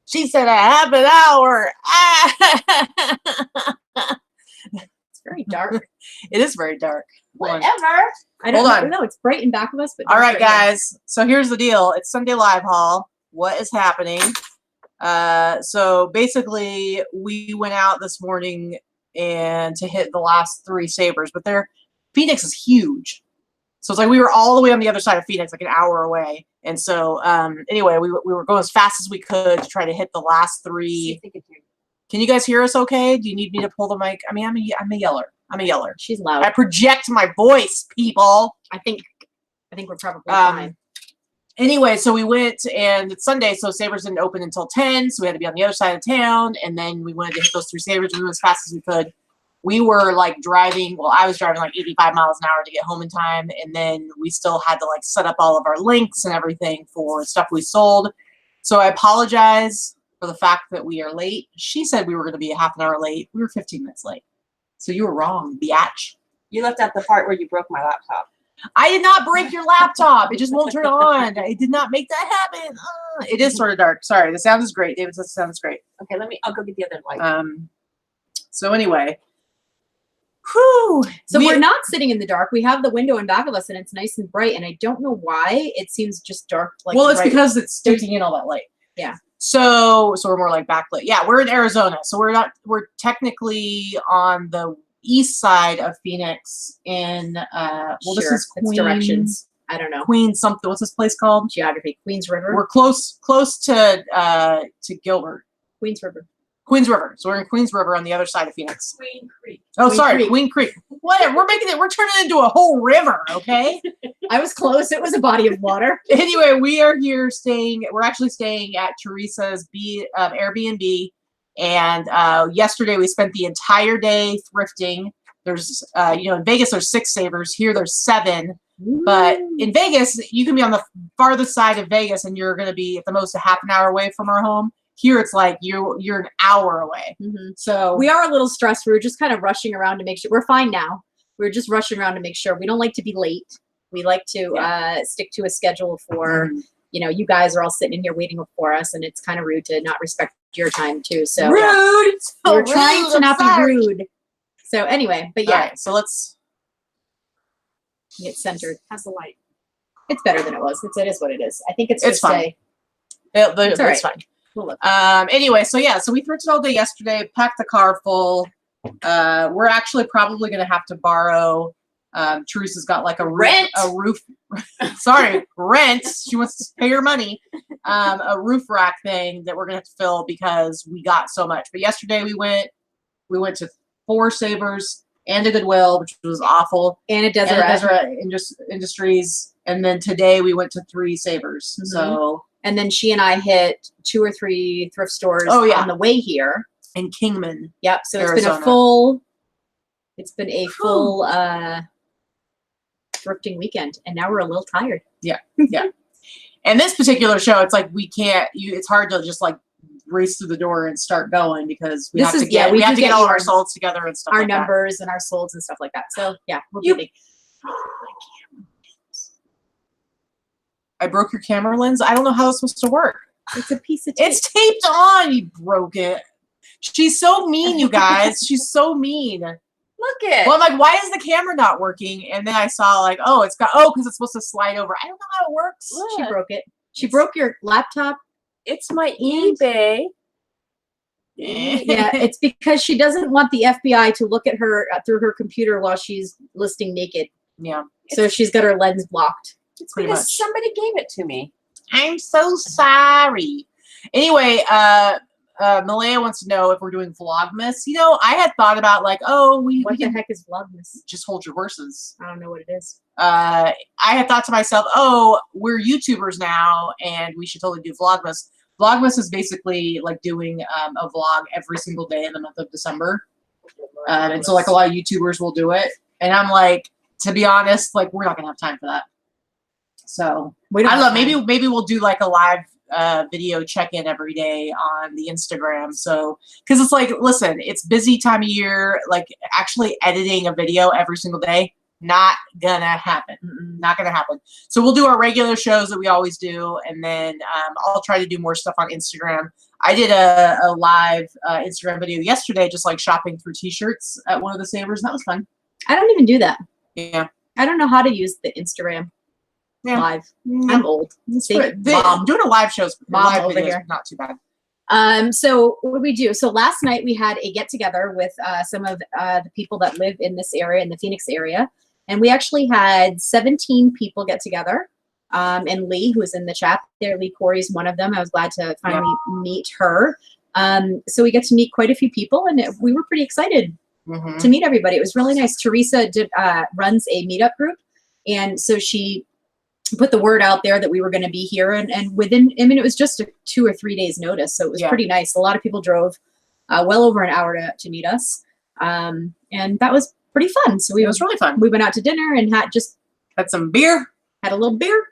She said a half an hour. It's very dark. It is very dark. Whatever. I don't know. It's bright in back of us, but all right, guys. So here's the deal. It's Sunday Live Haul. What is happening? So basically, we went out this morning and to hit the last 3 savers, but Phoenix is huge. So it's like we were all the way on the other side of Phoenix, like an hour away. And so anyway, we were going as fast as we could to try to hit the last 3. Can you guys hear us okay? Do you need me to pull the mic? I mean, I'm a yeller. I'm a yeller. She's loud. I project my voice, people. I think we're probably fine. Anyway, so we went, and it's Sunday, so Savers didn't open until 10, so we had to be on the other side of town, and then we wanted to hit those 3 Savers. We went as fast as we could. We were like driving, well, I was driving like 85 miles an hour to get home in time, and then we still had to like set up all of our links and everything for stuff we sold. So I apologize for the fact that we are late. She said we were going to be a half an hour late. We were 15 minutes late. So you were wrong, biatch. You left out the part where you broke my laptop. I did not break your laptop. It just won't turn on. I did not make that happen. It is sort of dark. Sorry. The sound is great. David says the sound is great. Okay, I'll go get the other light. So anyway. Whew. So we're not sitting in the dark. We have the window in back of us, and it's nice and bright. And I don't know why it seems just dark. Like well, it's because it's taking in all that light. Yeah. So we're more like backlit. Yeah, we're in Arizona, so we're technically on the east side of Phoenix in this is Queens, directions. I don't know. Queens something. What's this place called? Geography. Queens River. We're close to Gilbert. Queens River. Queens River. So we're in Queens River on the other side of Phoenix. Queen Creek. Oh, sorry, Queen Creek. Whatever. We're turning it into a whole river, okay? I was close. It was a body of water. Anyway, we are here we're actually staying at Teresa's Airbnb. And yesterday we spent the entire day thrifting. There's, in Vegas there's 6 savers. Here there's 7. Ooh. But in Vegas, you can be on the farthest side of Vegas and you're going to be at the most a half an hour away from our home. Here it's like you're an hour away. Mm-hmm. So we are a little stressed. We were just kind of rushing around to make sure we're fine now. We're just rushing around to make sure. We don't like to be late. We like to stick to a schedule for, you guys are all sitting in here waiting for us, and it's kind of rude to not respect your time too. So rude. We're trying to not be rude. So anyway, but yeah. Right, so let's get centered. How's the light? It's better than it was. It is what it is. I think it's fine. It's fine. Anyway, so we thrifted all day yesterday, packed the car full. We're actually probably going to have to borrow. Teresa's got like a roof. Sorry, rent. She wants to pay her money. A roof rack thing that we're going to have to fill because we got so much. But yesterday we went to 4 Savers and a Goodwill, which was awful. And a Deseret Industries. And then today we went to 3 Savers. Mm-hmm. So. And then she and I hit 2 or 3 thrift stores on the way here. In Kingman. Yep. So Arizona. It's been a full thrifting weekend. And now we're a little tired. Yeah. Yeah. And this particular show, it's like it's hard to just like race through the door and start going because we have to get all our solds together and stuff our numbers and our solds and stuff like that. So yeah, we're big. I broke your camera lens. I don't know how it's supposed to work. It's a piece of tape. It's taped on. You broke it. She's so mean, you guys. She's so mean. Look it. Well, I'm like, why is the camera not working? And then I saw like, because it's supposed to slide over. I don't know how it works. Look. She broke it. She broke your laptop. It's my eBay. Yeah, it's because she doesn't want the FBI to look at her through her computer while she's listing naked. Yeah. So she's got her lens blocked. It's because somebody gave it to me. I'm so sorry. Anyway, Malaya wants to know if we're doing Vlogmas. I had thought about like, what the heck is Vlogmas? Just hold your horses. I don't know what it is. I had thought to myself, we're YouTubers now, and we should totally do Vlogmas. Vlogmas is basically like doing a vlog every single day in the month of December. And so like a lot of YouTubers will do it. And I'm like, to be honest, like we're not gonna have time for that. So maybe we'll do like a live video check-in every day on the Instagram. So because it's like, listen, it's busy time of year, like actually editing a video every single day Not gonna happen. Not gonna happen. So we'll do our regular shows that we always do, and then I'll try to do more stuff on Instagram. I did a live Instagram video yesterday, just like shopping through T-shirts at one of the savers. That was fun. I don't even do that. Yeah. I don't know how to use the Instagram live. I'm old. Doing a live show's live over video here. is not too bad. So what did we do? So last night we had a get together with some of the people that live in this area, in the Phoenix area. And we actually had 17 people get together. And Lee, who was in the chat there, Lee Corey's one of them. I was glad to finally meet her. So we get to meet quite a few people, and we were pretty excited to meet everybody. It was really nice. Teresa runs a meetup group. And so she put the word out there that we were going to be here. And within, I mean, it was just a 2 or 3 days notice. So it was pretty nice. A lot of people drove well over an hour to meet us. And that was pretty fun. So it was really fun. We went out to dinner and had some beer. Had a little beer.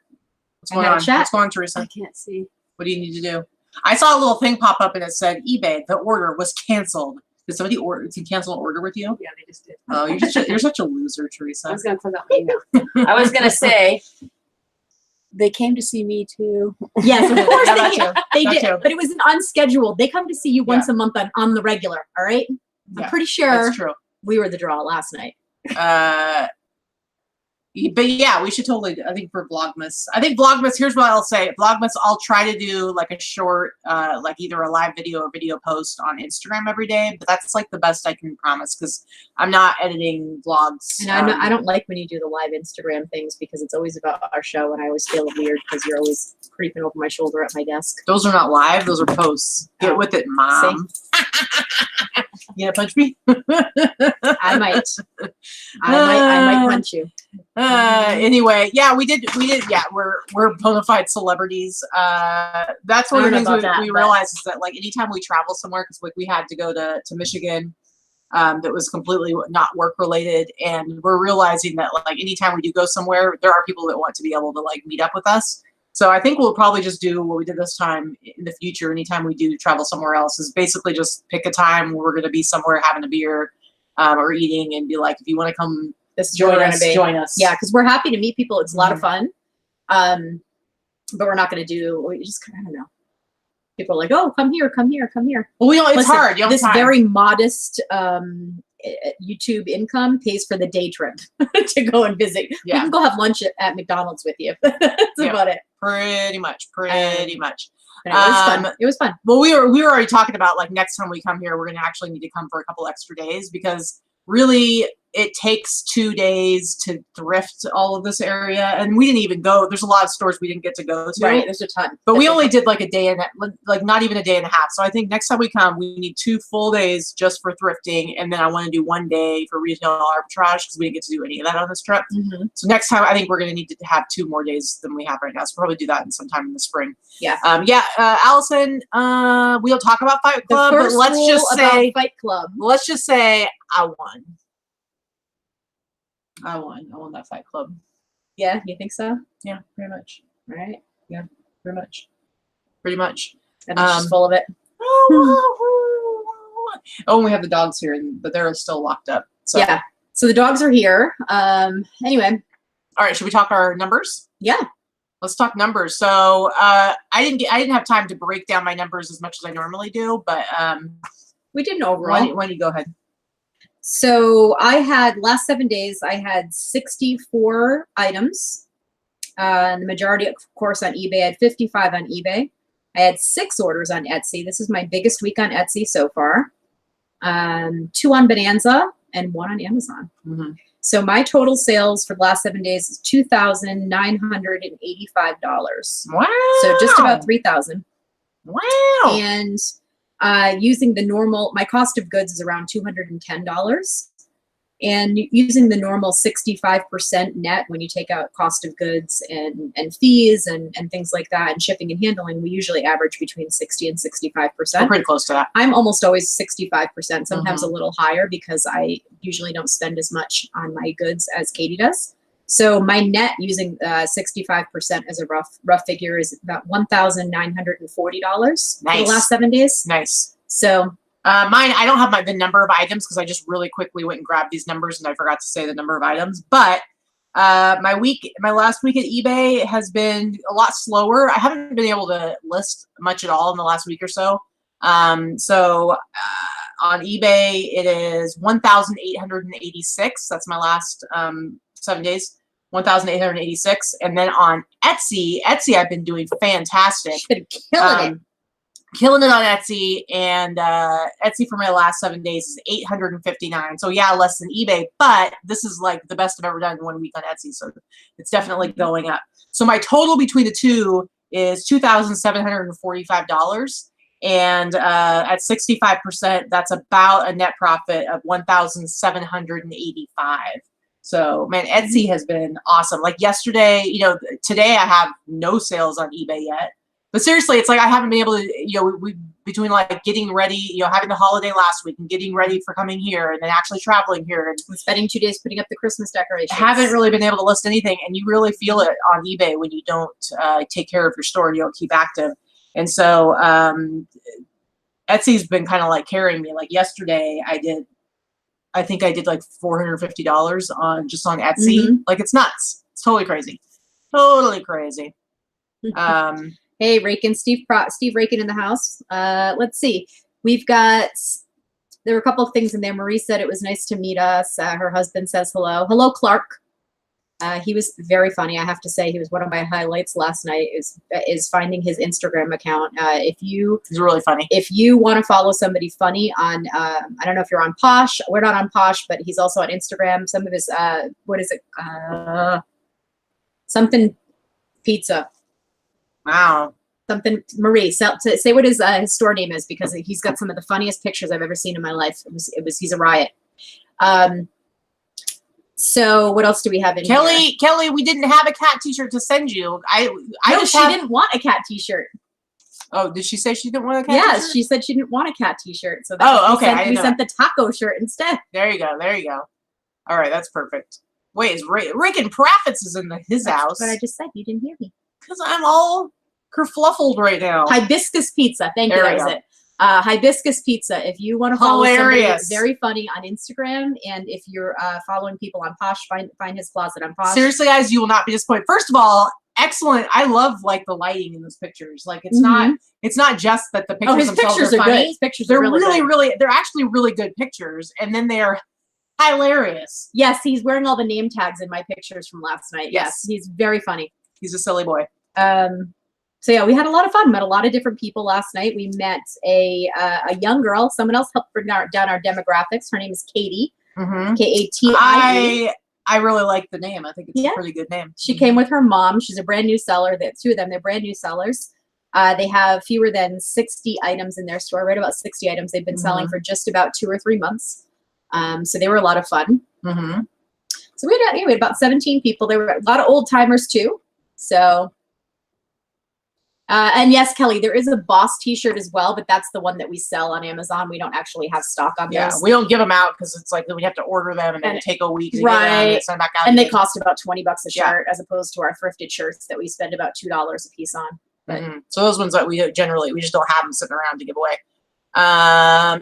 What's going on? What's going on, Teresa? I can't see. What do you need to do? I saw a little thing pop up and it said eBay, the order was canceled. Did somebody cancel an order with you? Yeah, they just did. Oh, you're such a loser, Teresa. I was going to put that my email. I was going to say, they came to see me too. Yes, of course they That did. too. But it was an unscheduled. They come to see you once a month on the regular. All right. I'm pretty sure That's true. we were the draw last night. But yeah, we should totally, I think for Vlogmas, here's what I'll say. Vlogmas, I'll try to do like a short, like either a live video or video post on Instagram every day, but that's like the best I can promise because I'm not editing vlogs. And I don't like when you do the live Instagram things because it's always about our show and I always feel weird because you're always creeping over my shoulder at my desk. Those are not live, those are posts. Get with it, Mom. You gonna punch me? I might punch you. Anyway, yeah, we did. Yeah, we're bona fide celebrities. That's one of the things we realized is that like anytime we travel somewhere, because like we had to go to Michigan, that was completely not work related, and we're realizing that like anytime we do go somewhere, there are people that want to be able to like meet up with us. So I think we'll probably just do what we did this time in the future. Anytime we do travel somewhere else, is basically just pick a time where we're going to be somewhere having a beer or eating, and be like, if you want to come. Join us. Yeah, because we're happy to meet people. It's a lot of fun. But we're not going to do, I don't know. People are like, oh, come here, come here, come here. Well, it's hard. This very modest YouTube income pays for the day trip to go and visit. Yeah. We can go have lunch at McDonald's with you. That's about it. Pretty much. It was fun. It was fun. Well, we were already talking about like next time we come here, we're going to actually need to come for a couple extra days because really it takes 2 days to thrift all of this area, and we didn't even go. There's a lot of stores we didn't get to go to. Right, there's a ton. But we only did like a day and like not even a day and a half. So I think next time we come, we need 2 full days just for thrifting, and then I want to do 1 day for retail arbitrage because we didn't get to do any of that on this trip. So next time, I think we're going to need to have 2 more days than we have right now. So we'll probably do that sometime in the spring. Yeah. Allison, we'll talk about Fight Club, but let's just say Fight Club. Let's just say I won. I won that Fight Club. Yeah, you think so? Yeah, pretty much. Right? Yeah, pretty much. Pretty much. And it's just full of it. Oh, and we have the dogs here, but they're still locked up. So. Yeah. So the dogs are here. Anyway. All right. Should we talk our numbers? Yeah. Let's talk numbers. So I didn't have time to break down my numbers as much as I normally do, but we did an overall. Why don't you go ahead? So I had last 7 days, I had 64 items. The majority, of course, on eBay. I had 55 on eBay. I had 6 orders on Etsy. This is my biggest week on Etsy so far. 2 on Bonanza and 1 on Amazon. So my total sales for the last 7 days is $2,985. Wow. So just about $3,000. Wow. And using the normal, my cost of goods is around $210. And using the normal 65% net when you take out cost of goods and fees and things like that and shipping and handling, we usually average between 60 and 65%. We're pretty close to that. I'm almost always 65%, sometimes a little higher because I usually don't spend as much on my goods as Katie does. So my net using 65% as a rough figure is about $1,940 for the last 7 days. Nice. So Mine, I don't have the number of items because I just really quickly went and grabbed these numbers and I forgot to say the number of items. But my last week at eBay has been a lot slower. I haven't been able to list much at all in the last week or so. So on eBay, it is 1,886. That's my last 7 days. 1,886. And then on Etsy, I've been doing fantastic. Been killing it. Killing it on Etsy, and Etsy for my last 7 days is 859. So yeah, less than eBay, but this is like the best I've ever done in 1 week on Etsy. So it's definitely going up. So my total between the two is $2,745. And at 65%, that's about a net profit of $1,785. So man, Etsy has been awesome. Like yesterday, today I have no sales on eBay yet. But seriously, it's like I haven't been able to, we between like getting ready, having the holiday last week and getting ready for coming here and then actually traveling here and spending 2 days putting up the Christmas decorations. Haven't really been able to list anything, and you really feel it on eBay when you don't take care of your store and you don't keep active. And so Etsy's been kind of like carrying me. Like yesterday, I think I did like $450 on Etsy. Like it's nuts. It's totally crazy. Totally crazy. Hey, Rakin, Steve Rakin in the house. Let's see. There were a couple of things in there. Marie said it was nice to meet us. Her husband says hello. Hello, Clark. He was very funny. I have to say, he was one of my highlights last night is finding his Instagram account. He's really funny. If you want to follow somebody funny on, I don't know if you're on Posh. We're not on Posh, but he's also on Instagram. Some of his, what is it? Something pizza. Wow. Something, Marie, say what his store name is, because he's got some of the funniest pictures I've ever seen in my life. He's a riot. So what else do we have in here? Kelly, we didn't have a cat t-shirt to send you. She didn't want a cat t-shirt. Oh, did she say she didn't want a cat t-shirt? t-shirt? She said she didn't want a cat t-shirt. So okay. We sent the taco shirt instead. There you go. All right, that's perfect. Wait, is Rick and Profits is in his house? But I just said you didn't hear me. Because I'm all kerfluffled right now. Hibiscus pizza. Thank you. That was it. Hibiscus pizza. If you want to follow somebody very funny on Instagram, and if you're following people on Posh, find his closet on Posh. Seriously, guys, you will not be disappointed. First of all, excellent. I love like the lighting in those pictures. Like it's not just that the pictures themselves are funny. Good. His pictures they're are really they're actually really good pictures, and then they're hilarious. Yes, he's wearing all the name tags in my pictures from last night. Yes, he's very funny. He's a silly boy. So yeah, we had a lot of fun. Met a lot of different people last night. We met a young girl. Someone else helped bring down our demographics. Her name is Katie. Katie. I really like the name. I think it's a pretty good name. She came with her mom. She's a brand new seller. The two of them, they're brand new sellers. They have fewer than 60 items in their store. Right about 60 items. They've been selling for just about 2 or 3 months. So they were a lot of fun. So we had about 17 people. There were a lot of old timers too. So. And yes, Kelly, there is a Boss t-shirt as well, but that's the one that we sell on Amazon. We don't actually have stock on those. Yeah, we don't give them out because it's like we have to order them and then take a week to get them and send back out. And they cost about $20 a shirt as opposed to our thrifted shirts that we spend about $2 a piece on. But, so those ones that we just don't have them sitting around to give away.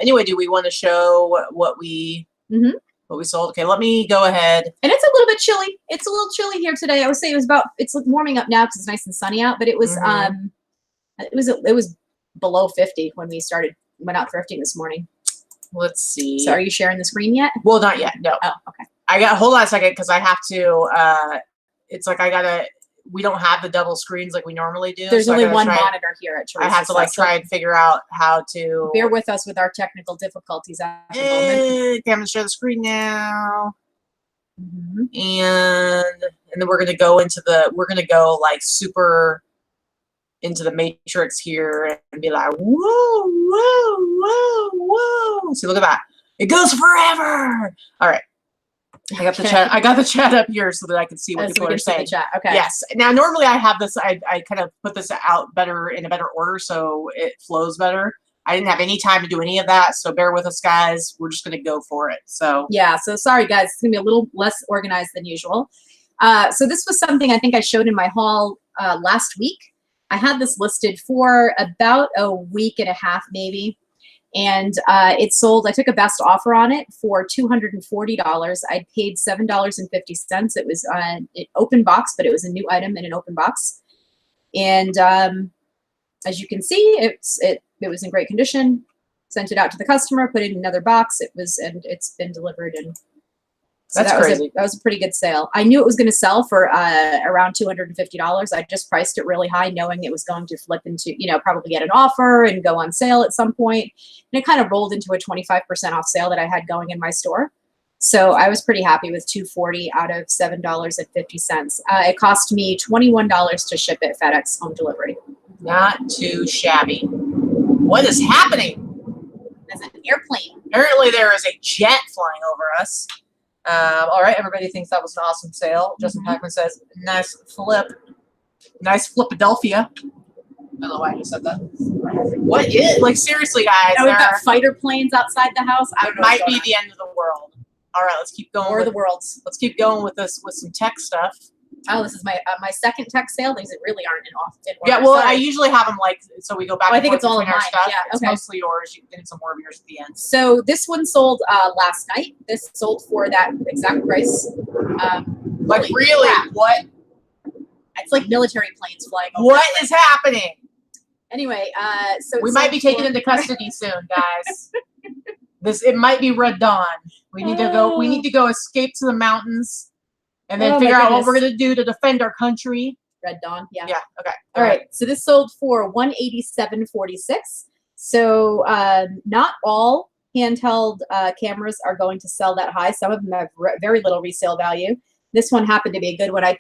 Anyway, do we want to show what we sold? Okay, let me go ahead. And it's a little bit chilly. It's a little chilly here today. I would say it's warming up now because it's nice and sunny out, but it was it was below 50 when we went out thrifting this morning. Let's see. So are you sharing the screen yet? Well, not yet. No. Oh, okay. Hold on a second because I have to it's like we don't have the double screens like we normally do. There's only one monitor here at Teresa. I have to try and figure out how to bear with us with our technical difficulties at the moment. Okay, I'm gonna share the screen now. And then we're gonna go like super into the matrix here and be like, whoa, whoa, whoa, whoa. See, look at that. It goes forever. All right. I got the chat up here so that I can see what people are saying. Okay. Yes. Now, normally I have this, I kind of put this out in a better order so it flows better. I didn't have any time to do any of that, so bear with us, guys. We're just going to go for it. So yeah, so sorry, guys. It's going to be a little less organized than usual. So this was something I think I showed in my haul last week. I had this listed for about a week and a half, maybe. And it sold. I took a best offer on it for $240. I paid $7.50. It was an open box, but it was a new item in an open box. And as you can see, it was in great condition. Sent it out to the customer, put it in another box. And it's been delivered. And so That's crazy. That was a pretty good sale. I knew it was going to sell for around $250. I just priced it really high, knowing it was going to flip into, probably get an offer and go on sale at some point. And it kind of rolled into a 25% off sale that I had going in my store. So I was pretty happy with $240 out of $7.50. It cost me $21 to ship it FedEx home delivery. Not too shabby. What is happening? There's an airplane. Apparently there is a jet flying over us. All right, everybody thinks that was an awesome sale. Justin Packman says, nice flip. Nice Philadelphia. I don't know why I just said that. What is, like, seriously, guys. Now we've got fighter planes outside the house. I don't know. Might be the end of the world. All right, let's keep going. Or the world's. Let's keep going with this, with some tech stuff. Oh, this is my second tech sale. These really aren't in order. Yeah, well, I usually have them so we go back. I think it's all of mine. Stuff. Yeah, it's okay. mostly yours. You can get some more of yours at the end. So this one sold last night. This sold for that exact price. Like really? Crap. What? It's like military planes flying over. What is happening? Anyway, so we might be taken into custody soon, guys. It might be Red Dawn. We need to go. We need to go escape to the mountains. And then figure out what we're going to do to defend our country. Red Dawn, yeah. Yeah, okay. All right, so this sold for $187.46. So not all handheld cameras are going to sell that high. Some of them have very little resale value. This one happened to be a good one. I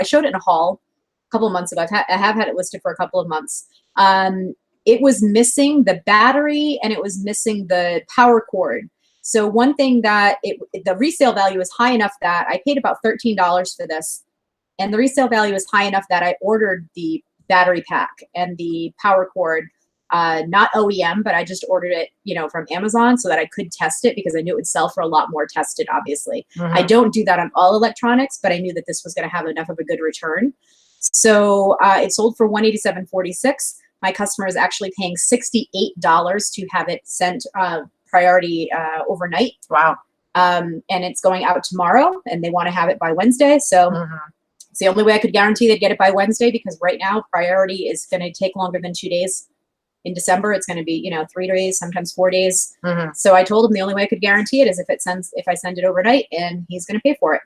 showed it in a haul a couple of months ago. I have had it listed for a couple of months. It was missing the battery and it was missing the power cord. So one thing that the resale value is high enough that I paid about $13 for this, and the resale value is high enough that I ordered the battery pack and the power cord, not OEM, but I just ordered it, from Amazon so that I could test it because I knew it would sell for a lot more tested, obviously. I don't do that on all electronics, but I knew that this was going to have enough of a good return. So it sold for $187.46. My customer is actually paying $68 to have it sent priority overnight. Wow. And it's going out tomorrow and they want to have it by Wednesday. So it's the only way I could guarantee they'd get it by Wednesday, because right now priority is going to take longer than 2 days. In December, it's going to be, 3 days, sometimes 4 days. So I told him the only way I could guarantee it is if I send it overnight, and he's going to pay for it.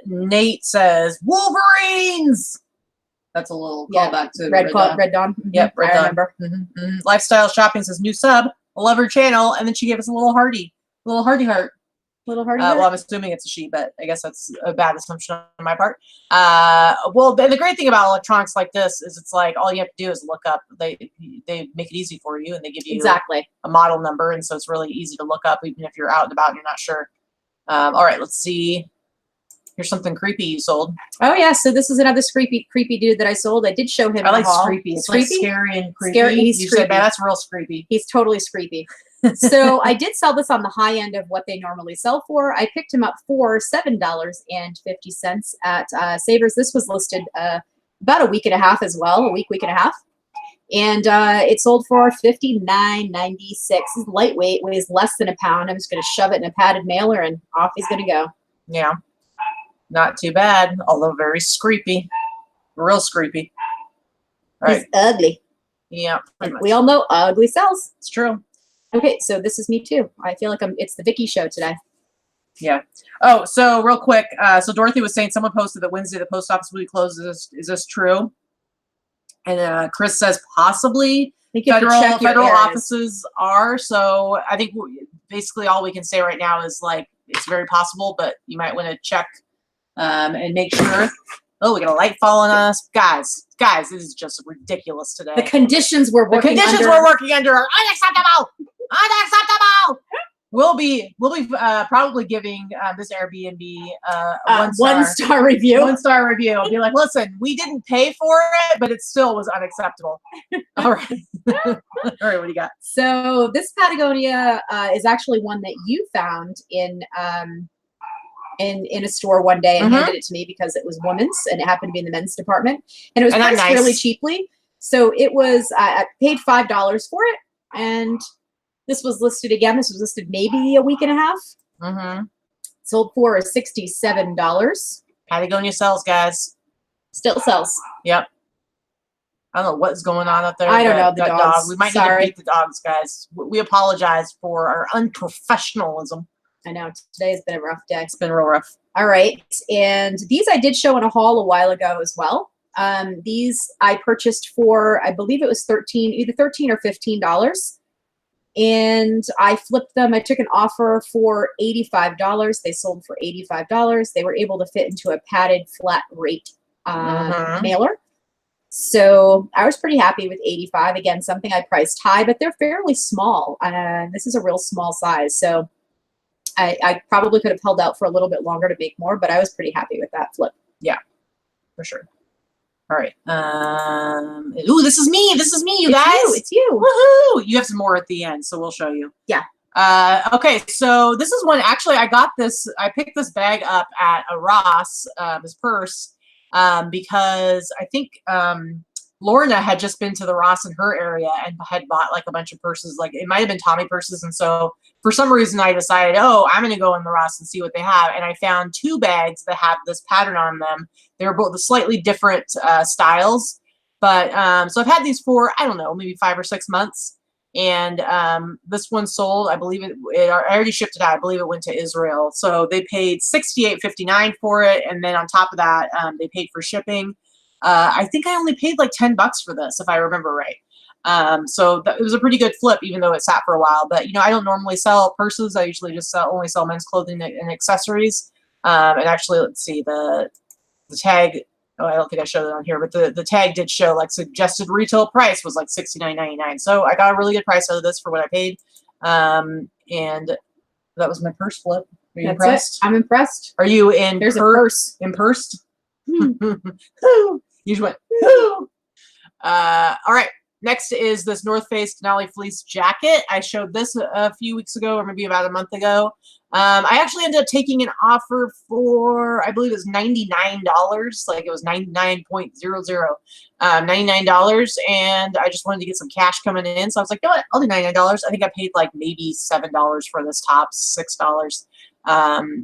Nate says Wolverines. That's a little callback to Red Dawn. Yep, Red Dawn. Remember. Lifestyle Shopping says new sub. I love her channel, and then she gave us a little hardy heart. Little hardy. Well, I'm assuming it's a she, but I guess that's a bad assumption on my part. Well, and the great thing about electronics like this is it's like all you have to do is look up. They make it easy for you, and they give you a model number, and so it's really easy to look up even if you're out and about and you're not sure. All right, let's see. Here's something creepy you sold. Oh yeah, so this is another creepy dude that I sold. I did show him. I like creepy. It's like scary and creepy. He's creepy. Said, man, that's real creepy. He's totally creepy. So I did sell this on the high end of what they normally sell for. I picked him up for $7.50 at Savers. This was listed about a week and a half as well, week and a half. And it sold for $59.96. It's lightweight, weighs less than a pound. I'm just going to shove it in a padded mailer and off he's going to go. Yeah. Not too bad, although very screepy. Real screepy. All right. He's ugly. Yeah. We all know ugly sells. It's true. Okay, so this is me too. I feel like it's the Vicky show today. Yeah. Oh, so real quick. So Dorothy was saying someone posted that Wednesday the post office will be closed. Is this true? And Chris says possibly federal offices are. So I think basically all we can say right now is like it's very possible, but you might want to check and make sure. Oh, we got a light falling on us, guys. This is just ridiculous today. The conditions we're working under are unacceptable. We'll be probably giving this Airbnb a one-star review. One-star review. Be like, listen, we didn't pay for it, but it still was unacceptable. All right. All right, what do you got? So this Patagonia is actually one that you found in a store one day and handed it to me because it was women's and it happened to be in the men's department, and it was priced really cheaply. So it was I paid $5 for it, and This was listed again. This was listed maybe a week and a half. Mm-hmm. Sold for $67. Patagonia sells, guys. Still sells. Yep. I don't know what's going on up there. I don't know, but the that dogs. We might Sorry. need to beat the dogs, guys. We apologize for our unprofessionalism. I know today's been a rough day. It's been real rough. All right. And these I did show in a haul a while ago as well. These I purchased for, I believe it was either $13 or $15. And I flipped them. I took an offer for $85. They sold for $85. They were able to fit into a padded flat rate mailer. So I was pretty happy with 85. Again, something I priced high, but they're fairly small. This is a real small size. So I probably could have held out for a little bit longer to make more, but I was pretty happy with that flip. Yeah, for sure. All right. Ooh, this is me. This is me, you guys. It's you. Woohoo! You have some more at the end, so we'll show you. Yeah. Okay, so this is one. Actually, I picked this bag up at a Ross, this purse, because I think Lorna had just been to the Ross in her area and had bought like a bunch of purses. Like it might have been Tommy purses, and so for some reason I decided, oh, I'm going to go in the Ross and see what they have. And I found two bags that have this pattern on them. They were both slightly different styles, but so I've had these for, I don't know, maybe 5 or 6 months. And this one sold, I believe I already shipped it out. I believe it went to Israel. So they paid $68.59 for it. And then on top of that, they paid for shipping. I think I only paid like $10 for this, if I remember right. So it was a pretty good flip, even though it sat for a while. But, you know, I don't normally sell purses. I usually just only sell men's clothing and accessories. And actually, let's see, the tag, oh, I don't think I showed it on here, but the tag did show like suggested retail price was like $69.99. So I got a really good price out of this for what I paid. And that was my purse flip. Are you impressed? I'm impressed. Are you in There's a purse. Impursed? You just went, all right. Next is this North Face Denali fleece jacket. I showed this a few weeks ago, or maybe about a month ago. I actually ended up taking an offer for, I believe it was $99. Like it was 99.00, $99. And I just wanted to get some cash coming in. So I was like, you know what? I'll do $99. I think I paid like maybe $7 for this top, $6.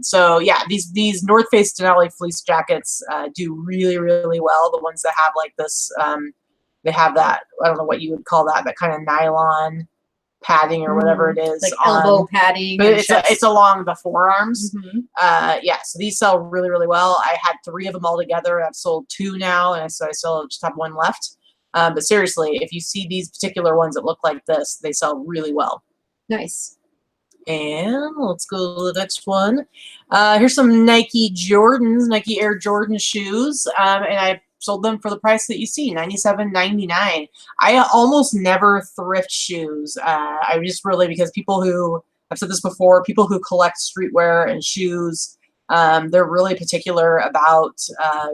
So yeah, these North Face Denali fleece jackets do really, really well. The ones that have like this, they have that, I don't know what you would call that kind of nylon padding or whatever it is. Like elbow padding. But it's along the forearms. Mm-hmm. Yeah, so these sell really, really well. I had 3 of them all together. I've sold 2 now, and so I still just have 1 left. But seriously, if you see these particular ones that look like this, they sell really well. Nice. And let's go to the next one. Here's some Nike Jordans, Nike Air Jordan shoes. And I sold them for the price that you see, $97.99. I almost never thrift shoes. I just really, because people who, I've said this before, people who collect streetwear and shoes, they're really particular about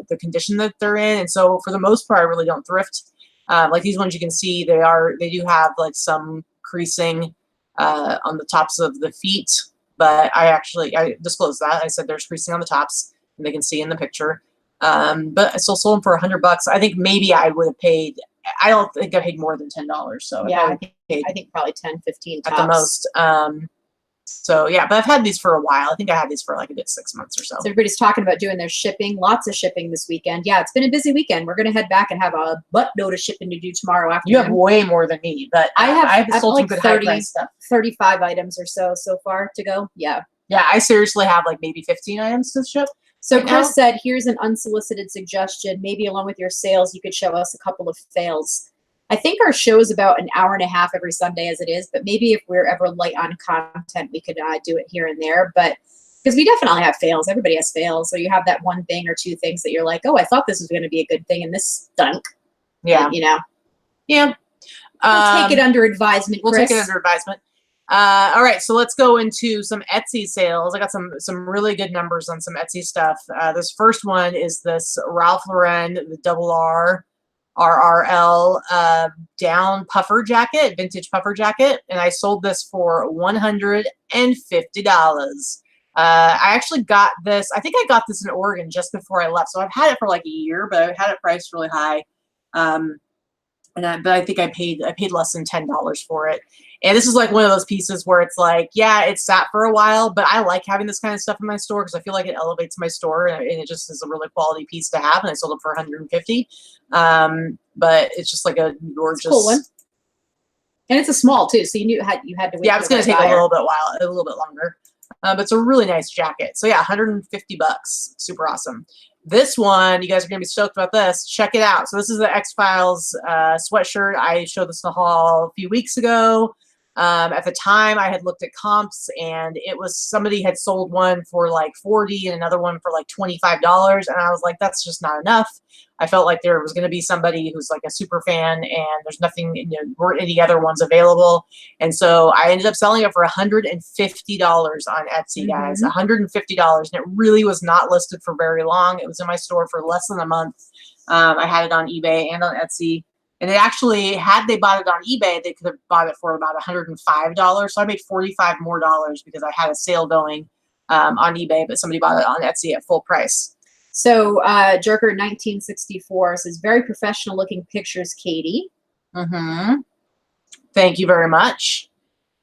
the condition that they're in. And so for the most part, I really don't thrift. Like these ones you can see, they do have like some creasing on the tops of the feet, but I disclosed that. I said there's creasing on the tops, and they can see in the picture. But I still sold them for $100. I think maybe I would have paid, I don't think I paid more than $10. So yeah, I think probably 10, 15 tops. At the most. So yeah, but I've had these for a while. I think I had these for like a good 6 months or so. So everybody's talking about doing their shipping, lots of shipping this weekend. Yeah, it's been a busy weekend. We're going to head back and have a buttload of shipping to do tomorrow afternoon. You have way more than me, but I've sold some good high price stuff. 35 items or so far to go. Yeah. Yeah, I seriously have like maybe 15 items to ship. So Chris said, here's an unsolicited suggestion. Maybe along with your sales, you could show us a couple of fails. I think our show is about an hour and a half every Sunday as it is, but maybe if we're ever light on content, we could do it here and there. But because we definitely have fails. Everybody has fails. So you have that one thing or 2 things that you're like, oh, I thought this was going to be a good thing, and this stunk. Yeah. And, you know. Yeah. We'll take it under advisement, Chris. We'll take it under advisement. All right, so let's go into some Etsy sales. I got some really good numbers on some Etsy stuff. This first one is this Ralph Lauren, the double RRL down puffer jacket, vintage puffer jacket, and I sold this for $150. I actually got this, I think I got this in Oregon just before I left, so I've had it for like a year, but I've had it priced really high. but I think I paid less than $10 for it. And this is like one of those pieces where it's like, yeah, it sat for a while, but I like having this kind of stuff in my store because I feel like it elevates my store, and it just is a really quality piece to have. And I sold it for $150. But it's just like a gorgeous, cool one. And it's a small too, so you had to wait. Yeah, it's going to take a little bit longer. But it's a really nice jacket. So yeah, $150. Super awesome. This one, you guys are going to be stoked about this. Check it out. So this is the X-Files sweatshirt. I showed this in the haul a few weeks ago. At the time, I had looked at comps, and it was somebody had sold one for like $40 and another one for like $25. And I was like, that's just not enough. I felt like there was going to be somebody who's like a super fan, and there's nothing, weren't any other ones available. And so I ended up selling it for $150 on Etsy, guys. $150. And it really was not listed for very long. It was in my store for less than a month. I had it on eBay and on Etsy. And they actually, had they bought it on eBay, they could have bought it for about $105. So I made $45 more because I had a sale going on eBay, but somebody bought it on Etsy at full price. So Jerker 1964 says, very professional looking pictures, Katie. Thank you very much.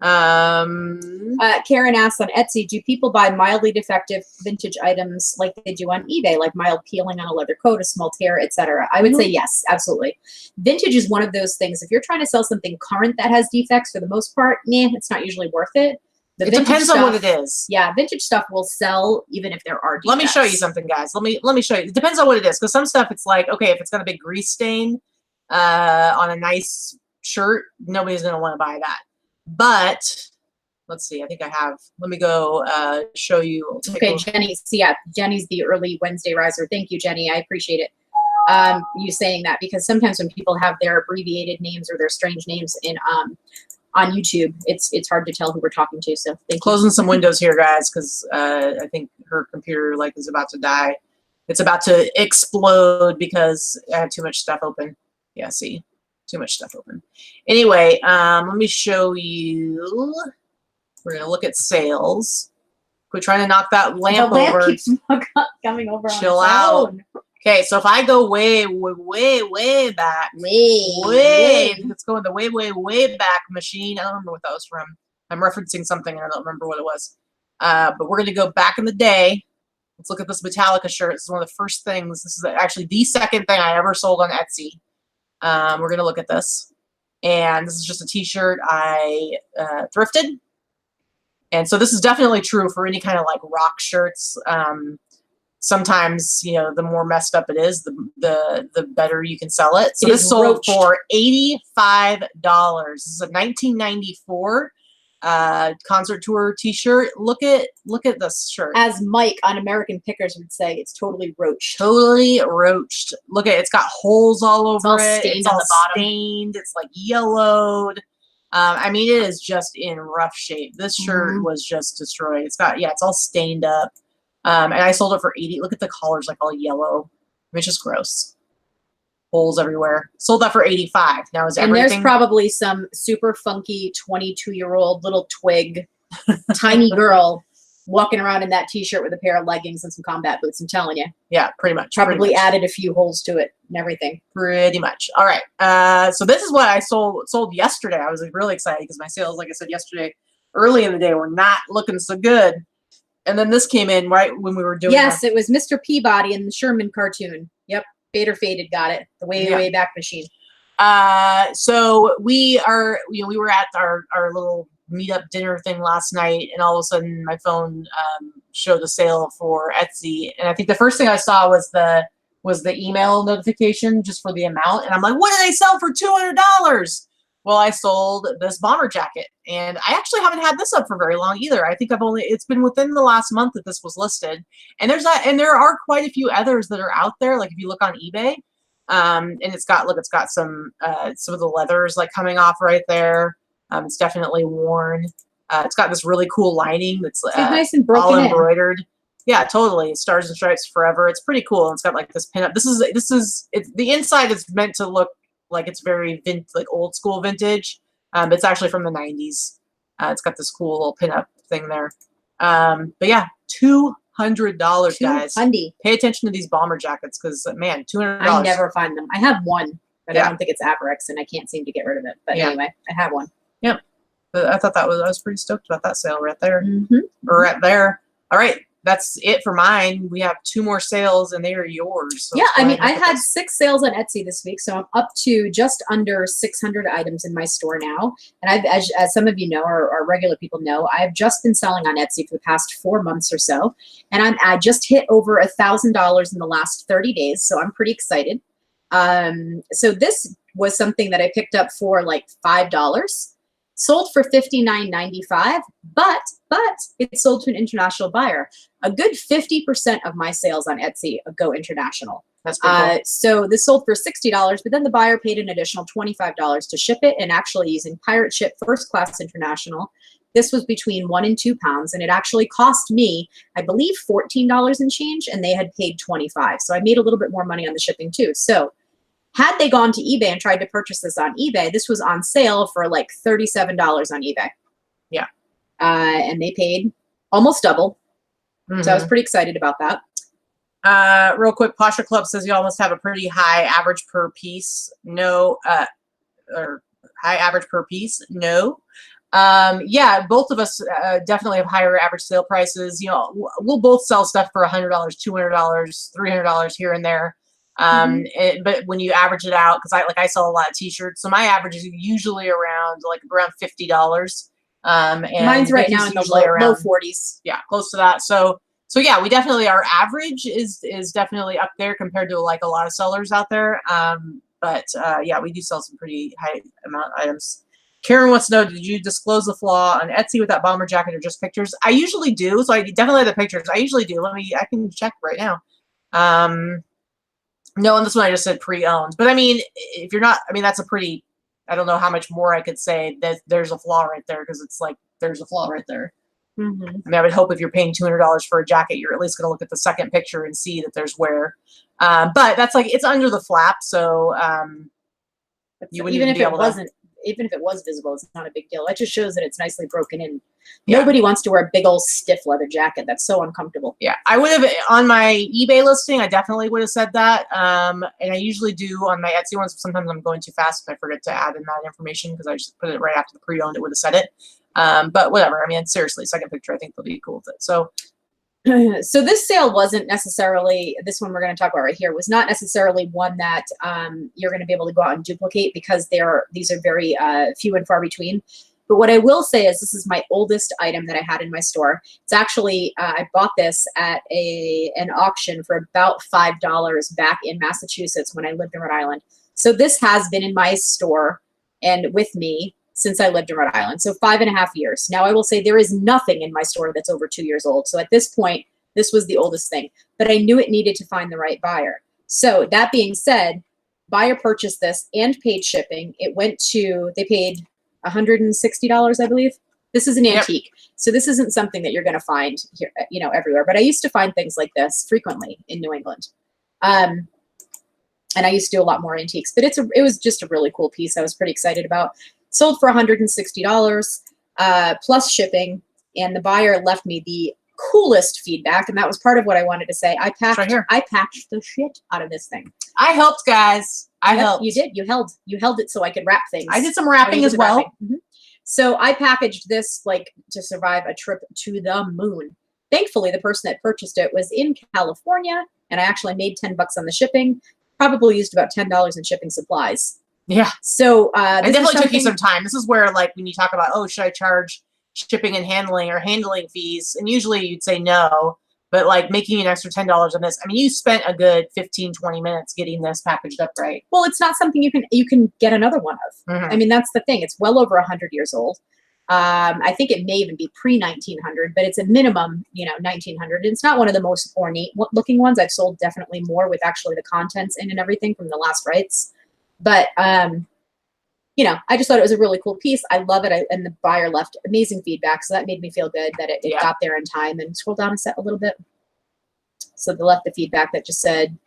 Karen asks on Etsy, do people buy mildly defective vintage items like they do on eBay, like mild peeling on a leather coat, a small tear, etc.? I would say yes, absolutely. Vintage is one of those things. If you're trying to sell something current that has defects, for the most part, it's not usually worth it. It depends on what it is. Yeah, vintage stuff will sell even if there are defects. Let me show you something, guys. Let me show you. It depends on what it is, because some stuff it's like, okay, if it's got a big grease stain on a nice shirt, nobody's going to want to buy that. But let's see, I think I have, let me go show you. Okay, Jenny, Jenny's the early Wednesday riser. Thank you, Jenny. I appreciate it. You saying that, because sometimes when people have their abbreviated names or their strange names in on YouTube, it's hard to tell who we're talking to. So thank you. Closing some windows here, guys, because I think her computer is about to die. It's about to explode because I have too much stuff open. Yeah, see. Too much stuff open. Anyway, let me show you. We're gonna look at sales. Quit trying to knock that lamp over. The lamp keeps coming over. Chill on its out. own. Okay, so if I go way back, let's go in the way back machine. I don't remember what that was from. I'm referencing something and I don't remember what it was. But we're gonna go back in the day. Let's look at this Metallica shirt. This is one of the first things. This is actually the second thing I ever sold on Etsy. We're going to look at this. And this is just a t-shirt I thrifted. And so this is definitely true for any kind of like rock shirts. Sometimes, the more messed up it is, the better you can sell it. So this sold for $85. This is a 1994 concert tour t-shirt. Look at this shirt. As Mike on American Pickers would say, it's totally roached. Totally roached. Look at it. It's got holes all over it. It's all stained. It's like yellowed. I mean, it is just in rough shape. This shirt was just destroyed. It's all stained up. And I sold it for $80. Look at the collars, like all yellow. It's just gross. Holes everywhere. Sold that for $85. Now is everything. And there's probably some super funky 22-year-old little twig, tiny girl walking around in that t-shirt with a pair of leggings and some combat boots. I'm telling you. Yeah, pretty much. Probably added a few holes to it and everything. Pretty much. All right. So this is what I sold yesterday. I was really excited because my sales, like I said yesterday, early in the day, were not looking so good. And then this came in right when we were doing. Yes, it was Mr. Peabody in the Sherman cartoon. Yep. Fader Faded got it. The way back machine. So we were at our little meetup dinner thing last night, and all of a sudden my phone showed a sale for Etsy, and I think the first thing I saw was the email notification just for the amount, and I'm like, what did I sell for $200? Well, I sold this bomber jacket, and I actually haven't had this up for very long either. I think it's been within the last month that this was listed, and there are quite a few others that are out there. Like if you look on eBay, and it's got some of the leathers like coming off right there. It's definitely worn. It's got this really cool lining that's nice and broken all embroidered. Yeah, totally. Stars and Stripes Forever. It's pretty cool. And it's got like this pinup. The inside is meant to look like it's very old school vintage. But it's actually from the 90s. It's got this cool little pinup thing there. But yeah, $200, guys. Pay attention to these bomber jackets because man, $200. I never find them. I have one. but Yeah. I don't think it's Aberix, and I can't seem to get rid of it. But Yeah. anyway, I have one. But I thought I was pretty stoked about that sale right there. Mm-hmm. Or right there. All right. That's it for mine. We have 2 more sales and they are yours. So Yeah, let's go I mean, ahead I and look at had this. 6 sales on Etsy this week, so I'm up to just under 600 items in my store now. And I've, as some of you know, or regular people know, I've just been selling on Etsy for the past 4 months or so, and I just hit over $1,000 in the last 30 days, so I'm pretty excited. So this was something that I picked up for like $5. Sold for $59.95, but it sold to an international buyer. A good 50% of my sales on Etsy go international. That's pretty cool. So this sold for $60, but then the buyer paid an additional $25 to ship it, and actually using Pirate Ship First Class International. This was between 1 and 2 pounds, and it actually cost me, I believe, $14 and change, and they had paid $25. So I made a little bit more money on the shipping too. So had they gone to eBay and tried to purchase this on eBay, this was on sale for like $37 on eBay. Yeah. And they paid almost double. Mm-hmm. So I was pretty excited about that. Real quick, Posture Club says you almost have a pretty high average per piece. No, or high average per piece. No. Yeah, both of us definitely have higher average sale prices. You know, we'll both sell stuff for $100, $200, $300 here and there. But when you average it out, because I sell a lot of t-shirts, so my average is usually around $50. And mine's right now in the low 40s. Yeah, close to that. So yeah, we definitely, our average is definitely up there compared to like a lot of sellers out there. But yeah, we do sell some pretty high amount of items. Karen wants to know, did you disclose the flaw on Etsy with that bomber jacket or just pictures? I usually do. So I definitely have the pictures. I usually do. I can check right now. No, and this one I just said pre-owned. But I mean, if you're not, I mean, that's a pretty, I don't know how much more I could say that there's a flaw right there, because it's like, there's a flaw right there. I mean, I would hope if you're paying $200 for a jacket, you're at least going to look at the second picture and see that there's wear. But that's like, it's under the flap. So you wouldn't even be able to. Even if it was visible, it's not a big deal. It just shows that it's nicely broken in. Yeah. Nobody wants to wear a big old stiff leather jacket. That's so uncomfortable. Yeah, I would have, on my eBay listing, I definitely would have said that. And I usually do on my Etsy ones. Sometimes I'm going too fast and I forget to add in that information because I just put it right after the pre-owned. It would have said it. But whatever. I mean, seriously, second picture, I think they'll be cool with it. So this sale wasn't necessarily, this one we're going to talk about right here, was not necessarily one that you're going to be able to go out and duplicate, because these are very few and far between. But what I will say is this is my oldest item that I had in my store. It's actually, I bought this at an auction for about $5 back in Massachusetts when I lived in Rhode Island. So this has been in my store and with me since I lived in Rhode Island. So 5.5 years. Now I will say there is nothing in my store that's over 2 years old. So at this point, this was the oldest thing, but I knew it needed to find the right buyer. So that being said, buyer purchased this and paid shipping. It went to, they paid $160, I believe. This is an antique. So this isn't something that you're going to find here, you know, everywhere. But I used to find things like this frequently in New England. And I used to do a lot more antiques, but it was just a really cool piece I was pretty excited about. Sold for $160 plus shipping, and the buyer left me the coolest feedback, and that was part of what I wanted to say. I packed the shit out of this thing. I helped, guys. I helped. You did. You held it so I could wrap things. I did some wrapping as well. So I packaged this like to survive a trip to the moon. Thankfully, the person that purchased it was in California, and I actually made $10 on the shipping. Probably used about $10 in shipping supplies. Yeah. So it definitely took you some time. This is where, like, when you talk about, oh, should I charge shipping and handling or handling fees? And usually you'd say no, but like making an extra $10 on this. I mean, you spent a good 15, 20 minutes getting this packaged up right. Well, it's not something you can get another one of. I mean, that's the thing. It's well over 100 years old. I think it may even be pre-1900, but it's a minimum, 1900. It's not one of the most ornate looking ones. I've sold definitely more with actually the contents in and everything from the last rights. But, I just thought it was a really cool piece. I love it. And the buyer left amazing feedback. So that made me feel good that it got there in time. And scroll down a little bit. So they left the feedback that just said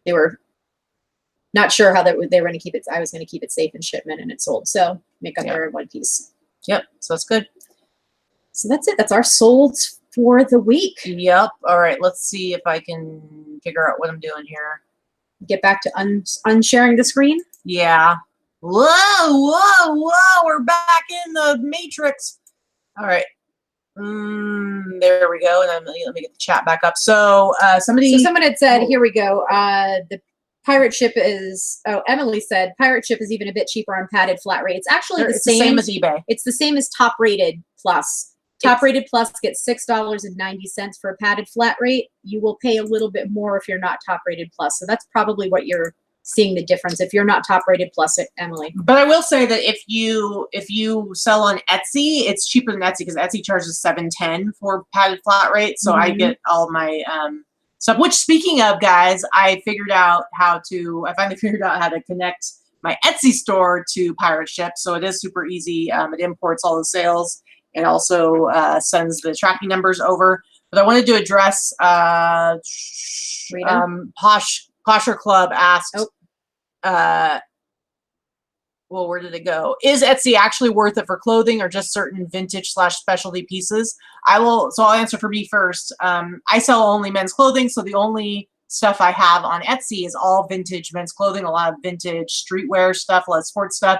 they were not sure how they were going to keep it. I was going to keep it safe in shipment, and it sold. So make up there in one piece. Yep. So that's good. So that's it. That's our solds for the week. Yep. All right. Let's see if I can figure out what I'm doing here. get back to unsharing the screen. Yeah. Whoa. We're back in the matrix. All right. There we go. And then let me get the chat back up. So someone had said, here we go. The pirate ship is, Emily said, pirate ship is even a bit cheaper on padded flat rate. It's actually the same as eBay. It's the same as top rated plus. Top rated plus gets $6.90 for a padded flat rate. You will pay a little bit more if you're not top rated plus. So that's probably what you're seeing the difference if you're not top rated plus, Emily. But I will say that if you sell on Etsy, it's cheaper than Etsy because Etsy charges $7.10 for padded flat rate. So I get all my stuff. Which, speaking of, guys, I finally figured out how to connect my Etsy store to Pirate Ship. So it is super easy. It imports all the sales and also sends the tracking numbers over. But I wanted to address Posher Club asked, well, where did it go? Is Etsy actually worth it for clothing or just certain vintage / specialty pieces? I'll answer for me first. I sell only men's clothing, so the only stuff I have on Etsy is all vintage men's clothing, a lot of vintage streetwear stuff, a lot of sports stuff.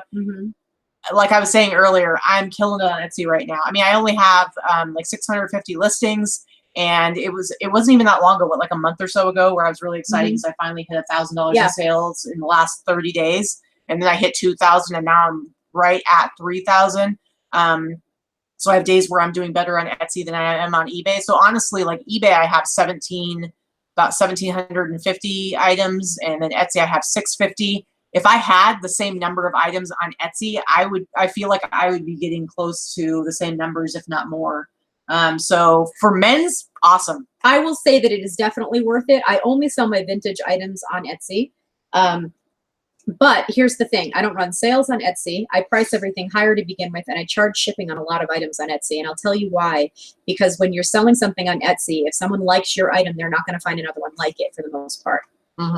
Like I was saying earlier, I'm killing it on Etsy right now. I mean, I only have like 650 listings. And it wasn't even that long ago, like a month or so ago, where I was really excited because I finally hit $1,000 in sales in the last 30 days. And then I hit 2,000 and now I'm right at 3,000. So I have days where I'm doing better on Etsy than I am on eBay. So honestly, like eBay, I have about 1,750 items. And then Etsy, I have 650. If I had the same number of items on Etsy, I feel like I would be getting close to the same numbers, if not more. So for men's, awesome. I will say that it is definitely worth it. I only sell my vintage items on Etsy. But here's the thing. I don't run sales on Etsy. I price everything higher to begin with, and I charge shipping on a lot of items on Etsy. And I'll tell you why. Because when you're selling something on Etsy, if someone likes your item, they're not going to find another one like it for the most part.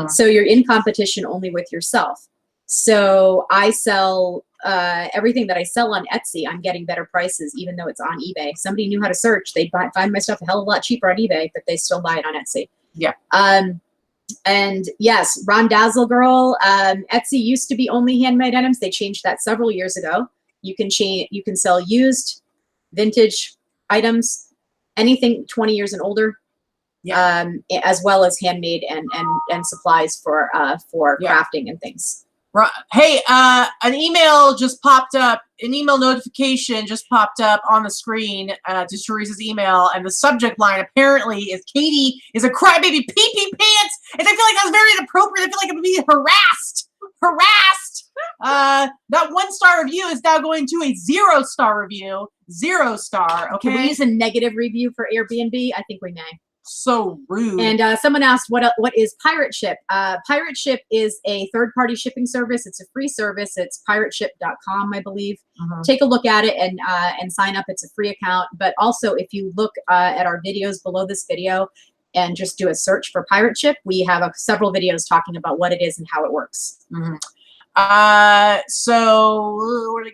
So you're in competition only with yourself. So I sell everything that I sell on Etsy. I'm getting better prices, even though it's on eBay. Somebody knew how to search. They'd find my stuff a hell of a lot cheaper on eBay, but they still buy it on Etsy. Yeah. And yes, Ron Dazzle Girl. Etsy used to be only handmade items. They changed that several years ago. You can sell used, vintage items, anything 20 years and older. Yeah. As well as handmade and supplies for crafting and things. Hey, an email just popped up. An email notification just popped up on the screen to Teresa's email, and the subject line apparently is Katie is a crybaby pee-pee pants, and I feel like that's very inappropriate. I feel like I'm being harassed. That 1-star review is now going to a 0-star review. 0 star. Okay. Can we use a negative review for Airbnb? I think we may. So rude. And someone asked, what is Pirate Ship? Pirate Ship is a third-party shipping service. It's a free service. It's pirateship.com, I believe. Take a look at it and sign up. It's a free account. But also, if you look at our videos below this video and just do a search for Pirate Ship, we have several videos talking about what it is and how it works. So where to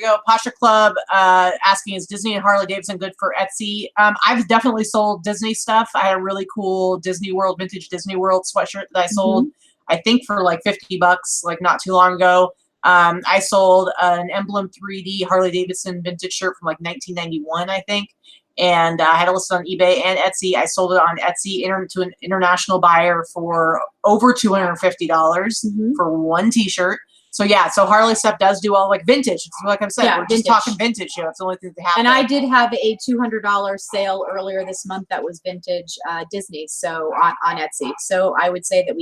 go? Pasha Club asking, is Disney and Harley Davidson good for Etsy? I've definitely sold Disney stuff. I had a really cool vintage Disney World sweatshirt that I sold, I think for like $50, like not too long ago. I sold an Emblem 3D Harley Davidson vintage shirt from like 1991, I think. And I had it listed on eBay and Etsy. I sold it on Etsy to an international buyer for over $250 for one t-shirt. So yeah, so Harley stuff does do all like vintage. It's like I'm saying, we're just talking vintage here. It's the only thing that happens. And I did have a $200 sale earlier this month that was vintage Disney, so on Etsy. So I would say that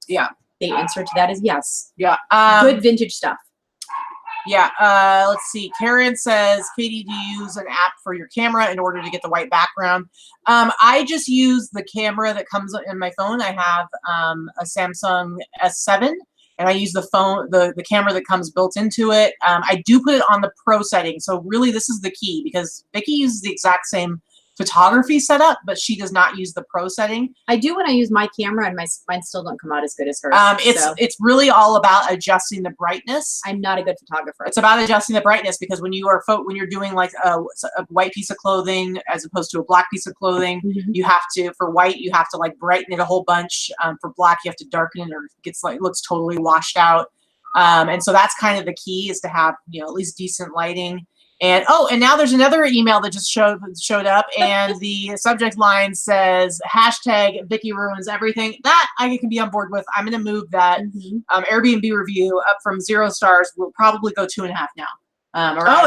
the answer to that is yes. Yeah. Good vintage stuff. Yeah, let's see. Karen says, Katie, do you use an app for your camera in order to get the white background? I just use the camera that comes in my phone. I have a Samsung S7, and I use the camera that comes built into it. I do put it on the pro setting. So really, this is the key, because Vicky uses the exact same photography setup, but she does not use the pro setting. I do when I use my camera, and mine still don't come out as good as hers. It's really all about adjusting the brightness. I'm not a good photographer. It's about adjusting the brightness, because when you are when you're doing like a white piece of clothing as opposed to a black piece of clothing, you have to, for white, you have to like brighten it a whole bunch. For black, you have to darken it, or it gets like, looks totally washed out. And so that's kind of the key, is to have, you know, at least decent lighting. And and now there's another email that just showed up, and the subject line says hashtag Vicky ruins everything. That I can be on board with. I'm going to move that Airbnb review up from 0 stars. We'll probably go 2.5 now.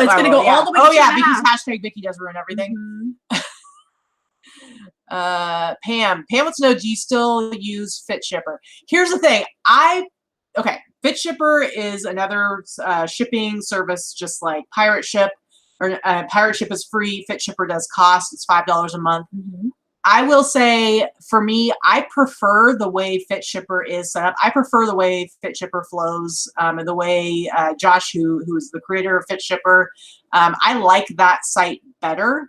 It's going to go all the way to 2.5. Because hashtag Vicky does ruin everything. Pam wants to know, do you still use Fit Shipper? Here's the thing. Fit Shipper is another shipping service, just like Pirate Ship. Or Pirate Ship is free. Fit Shipper does cost. It's $5 a month. I will say, for me, I prefer the way Fit Shipper is set up. I prefer the way Fit Shipper flows, and the way Josh, who is the creator of Fit Shipper, I like that site better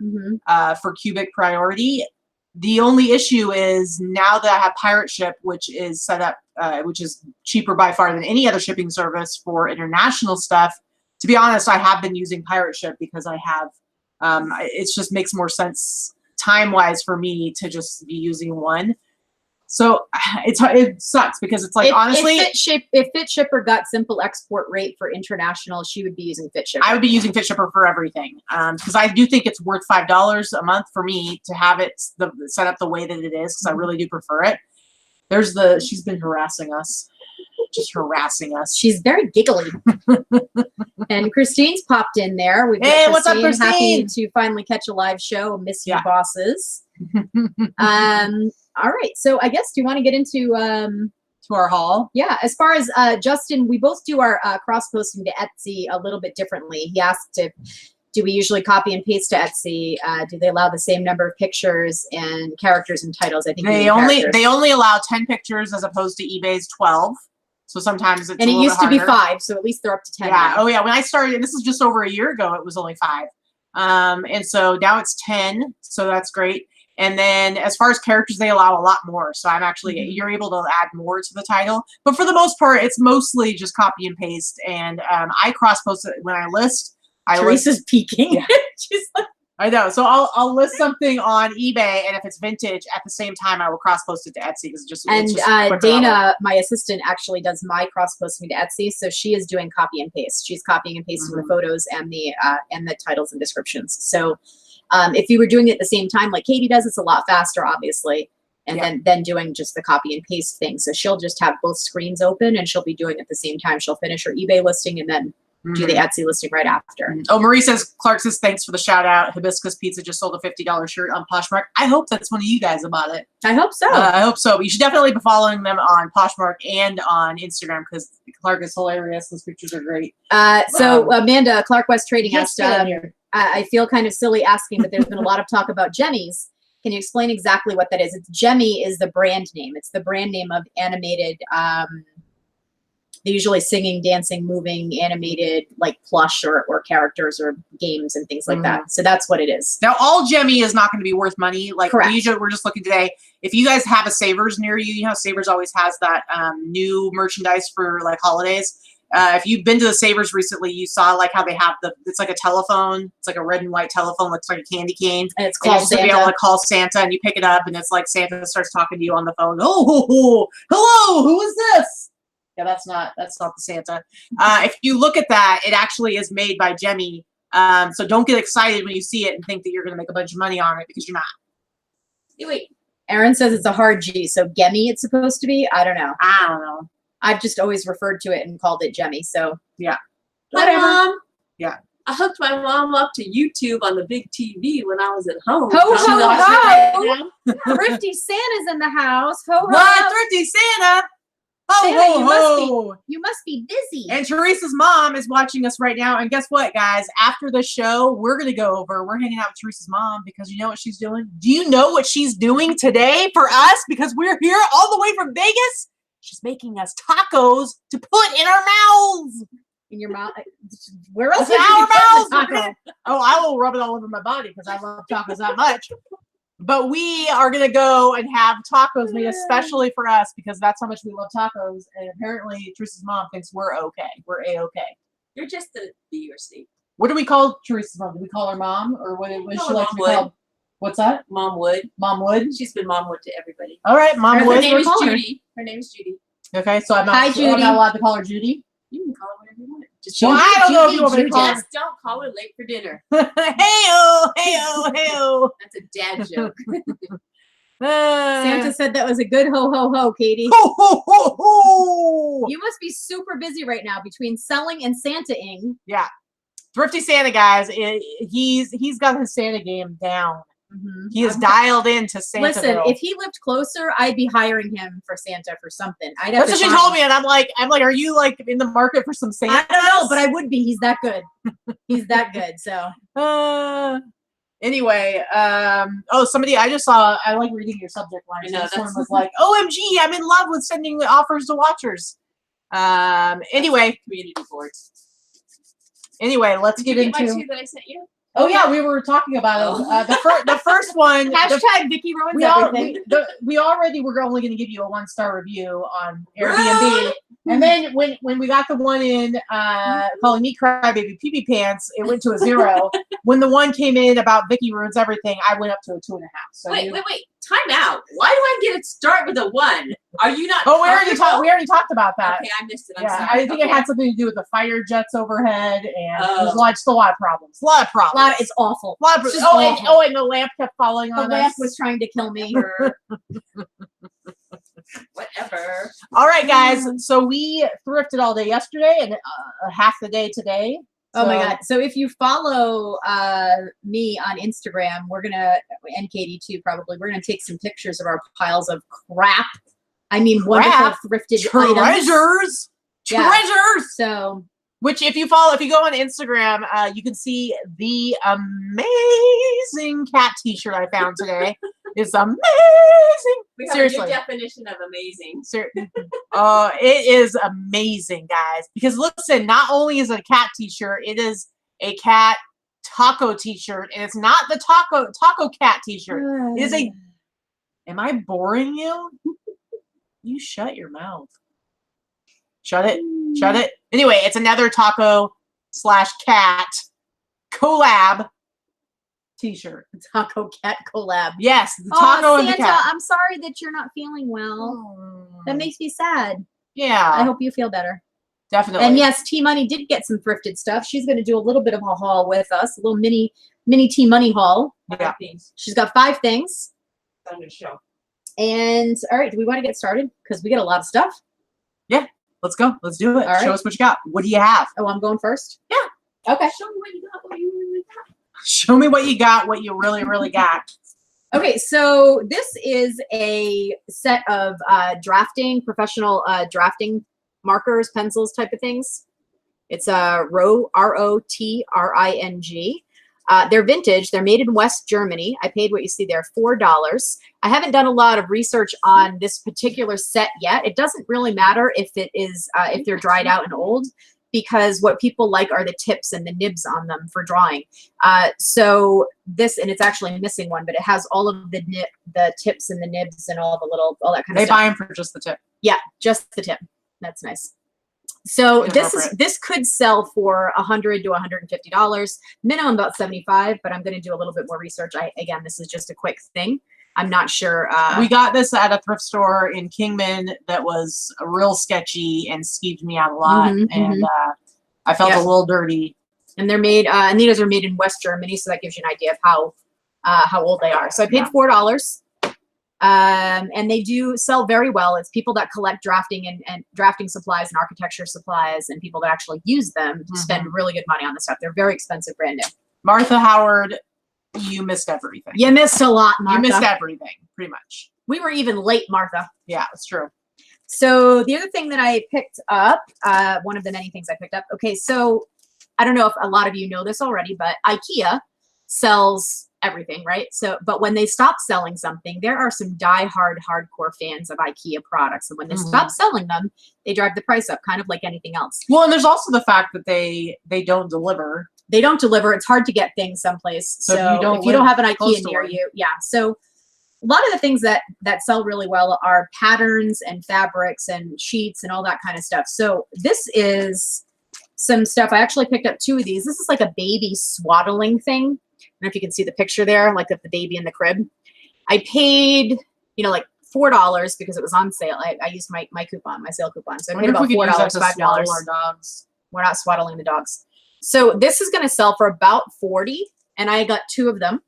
for cubic priority. The only issue is, now that I have Pirate Ship, which is set up, which is cheaper by far than any other shipping service for international stuff. To be honest, I have been using Pirate Ship because I have, it just makes more sense time-wise for me to just be using one. So it sucks, because it's like, honestly, if Fit Shipper got simple export rate for international, she would be using Fit Shipper. I would be using Fit Shipper for everything, because I do think it's worth $5 a month for me to have it set up the way that it is, because I really do prefer it. She's been harassing us. Just harassing us. She's very giggly. And Christine's popped in there. Hey, what's up, Christine? Happy to finally catch a live show. Miss you, bosses. All right. So I guess, do you want to get into to our haul? Yeah. As far as Justin, we both do our cross posting to Etsy a little bit differently. He asked if, do we usually copy and paste to Etsy? Do they allow the same number of pictures and characters and titles? I think they only allow 10 pictures as opposed to eBay's 12. So sometimes it's, and it used to be 5, so at least they're up to 10. Yeah. Now. Oh yeah. When I started, and this is just over a year ago, it was only 5. And so now it's 10. So that's great. And then as far as characters, they allow a lot more. So I'm actually, you're able to add more to the title. But for the most part, it's mostly just copy and paste. And I cross post it when I list. Teresa's peeking. Yeah. She's like, I know. So I'll list something on eBay, and if it's vintage, at the same time I will cross post it to Etsy, because Dana, my assistant, actually does my cross posting to Etsy. So she is doing copy and paste. She's copying and pasting the photos and the titles and descriptions. So if you were doing it at the same time, like Katie does, it's a lot faster, obviously. And then doing just the copy and paste thing. So she'll just have both screens open, and she'll be doing it at the same time. She'll finish her eBay listing and then do the Etsy listing right after. Oh, Marie says, Clark says, thanks for the shout out. Hibiscus Pizza just sold a $50 shirt on Poshmark. I hope that's one of you guys about it. I hope so. I hope so. You should definitely be following them on Poshmark and on Instagram, because Clark is hilarious. Those pictures are great. So Amanda, Clark West Trading asked, I feel kind of silly asking, but there's been a lot of talk about Jemmies. Can you explain exactly what that is? Jimmie is the brand name. It's the brand name of animated, they're usually singing, dancing, moving, animated, like plush or characters or games and things like that. So that's what it is. Now, all Jimmie is not going to be worth money. Like Correct. we're just looking today. If you guys have a Savers near you, you know, Savers always has that new merchandise for like holidays. If you've been to the Savers recently, you saw like how they have it's like a telephone. It's like a red and white telephone. Looks like a candy cane. And it's called Santa. To be able to call Santa, and you pick it up, and it's like Santa starts talking to you on the phone. Oh, hello, who is this? Yeah, that's not the Santa. If you look at that, it actually is made by Jimmie. So don't get excited when you see it and think that you're going to make a bunch of money on it, because you're not. Wait. Aaron says it's a hard G, so Gemi it's supposed to be? I don't know. I've just always referred to it and called it Jimmie, so. Yeah. Whatever. My mom. Yeah. I hooked my mom up to YouTube on the big TV when I was at home. Ho, ho, ho! Thrifty Santa's in the house. Ho, ho, what? Thrifty Santa? Ho, Santa, ho, ho. You must be busy. And Teresa's mom is watching us right now. And guess what, guys? After the show, we're hanging out with Teresa's mom, because you know what she's doing? Do you know what she's doing today for us? Because we're here all the way from Vegas. She's making us tacos to put in our mouths. in your mouth. Where else? That's would you our be putting the mouths. taco? Oh, I will rub it all over my body because I love tacos that much. But we are gonna go and have tacos made especially for us because that's how much we love tacos. And apparently, Teresa's mom thinks we're okay. We're a-okay. You're just the B or C. What do we call Teresa's mom? Do we call her mom, or what would she like to be called? What's that? Mom Wood. Mom Wood. She's been Mom Wood to everybody. All right, Mom Her Wood. name is We'll call her. Judy. Her name is Judy. Okay, so I'm Hi, not Judy. allowed to call her Judy. You can call her whatever you want. Just Well, I don't know if you want me to Judy. call her. Just don't call her late for dinner. Hey-oh, hey-oh, hey-oh. That's a dad joke. Santa said that was a good ho ho ho, Katie. Ho, ho, ho, ho. You must be super busy right now between selling and Santa-ing. Yeah. Thrifty Santa, guys. He's got his Santa game down. He is dialed into Santa. Listen, if he lived closer, I'd be hiring him for Santa for something. I'd have That's to what she told me, and I'm like, are you like in the market for some Santa? I don't know, but I would be. He's that good. He's that good. So anyway, somebody I just saw. I like reading your subject line. I know, This one that's- was like, "OMG, I'm in love with sending offers to watchers." Anyway, Community boards. Anyway, let's Did get you get my into. two that I sent you? Oh yeah, we were talking about it. The first one. hashtag Vicky ruins everything. We already were only going to give you a 1-star review on Airbnb, and then when we got the one in calling me crybaby pee pants, it went to a 0. When the one came in about Vicky ruins everything, I went up to a 2.5. So Wait. Time out. Why do I get it start with a 1? Are you not? Oh, we already talked about that. Okay, I missed it. I'm Yeah, sorry. I think it had something to do with the fire jets overhead, and there's just a lot of problems. A lot of problems. It's awful. A lot of It's just and awful. and the lamp kept falling The on lamp us. was trying to kill me. Whatever. All right, guys. So we thrifted all day yesterday and half the day today. Oh my So- God. So if you follow me on Instagram, and Katie too, probably, we're going to take some pictures of our piles of crap. I mean, wonderful Crap. thrifted items. Treasures. Yeah. Treasures. So Which if you go on Instagram, you can see the amazing cat t-shirt I found today. It's amazing. We have Seriously. a new definition of amazing. It is amazing, guys. Because listen, not only is it a cat t-shirt, it is a cat taco t-shirt, and it's not the taco cat t-shirt. It is a. Am I boring you? You shut your mouth. Shut it. Shut it. Anyway, it's another taco/cat collab t-shirt. taco cat collab. Yes, the taco and the Santa, cat. I'm sorry that you're not feeling well. That makes me sad. Yeah, I hope you feel better. definitely. And yes, T Money did get some thrifted stuff. She's going to do a little bit of a haul with us, a little mini T Money haul. Yeah. She's got 5 things. On the show. And all right, do we want to get started? Because we get a lot of stuff. Let's go. Let's do it. All right. Show us what you got. What do you have? Oh, I'm going first? Yeah. Okay. Show me what you got. What you really got. Show me what you got. What you really, really got. Okay, so this is a set of professional drafting markers, pencils type of things. It's a Robe, ROTRING. They're vintage. They're made in West Germany. I paid what you see there, $4. I haven't done a lot of research on this particular set yet. It doesn't really matter if it is if they're dried out and old, because what people like are the tips and the nibs on them for drawing. So this, and it's actually missing one, but it has all of the tips and the nibs and all that kind of They stuff. buy them for just the tip. Yeah, just the tip. That's nice. So Inappropriate. this could sell for $100 to $150, minimum about $75. But I'm going to do a little bit more research. Again, this is just a quick thing. I'm not sure. We got this at a thrift store in Kingman that was real sketchy and skeeved me out a lot, and I felt a little dirty. And they're made, and these are made in West Germany, so that gives you an idea of how old they are. So I paid $4. And they do sell very well. It's people that collect drafting and drafting supplies and architecture supplies, and people that actually use them to spend really good money on this stuff. They're very expensive, brand new. Martha Howard, you missed everything. You missed a lot, Martha. You missed everything, pretty much. We were even late, Martha. Yeah, it's true. So the other thing that I picked up, one of the many things I picked up. Okay, so I don't know if a lot of you know this already, but IKEA sells everything, right? So, but when they stop selling something, there are some die-hard, hardcore fans of IKEA products. And when they stop selling them, they drive the price up, kind of like anything else. Well, and there's also the fact that they don't deliver. They don't deliver. It's hard to get things someplace. So if you don't have an IKEA near you, So a lot of the things that sell really well are patterns and fabrics and sheets and all that kind of stuff. So this is some stuff. I actually picked up 2 of these. This is like a baby swaddling thing. I don't know if you can see the picture there, like of the baby in the crib. I paid, like $4 because it was on sale. I used my coupon, my sale coupon. So I paid about $4, $5. Our dogs. We're not swaddling the dogs. So this is going to sell for about $40, and I got 2 of them.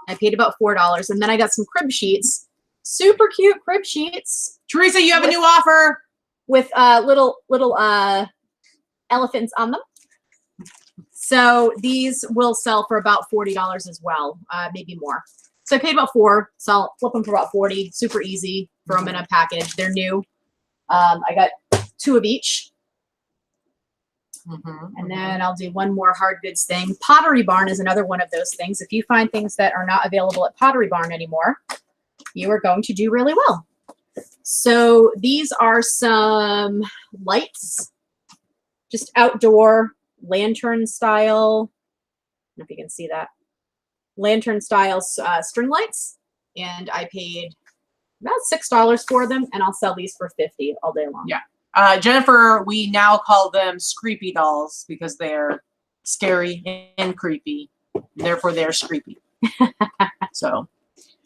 I paid about $4, and then I got some crib sheets, super cute crib sheets. Teresa, you have a new offer with little elephants on them. So these will sell for about $40 as well, maybe more. So I paid about $4, so flip them for about $40. Super easy. Throw them in a package. They're new. I got 2 of each. And then I'll do one more hard goods thing. Pottery Barn is another one of those things. If you find things that are not available at Pottery Barn anymore, you are going to do really well. So these are some lights, just outdoor lantern style. I don't know if you can see that. Lantern style string lights. And I paid about $6 for them, and I'll sell these for $50 all day long. Yeah. Jennifer, we now call them Screepy dolls because they're scary and creepy. And therefore, they're Screepy. So,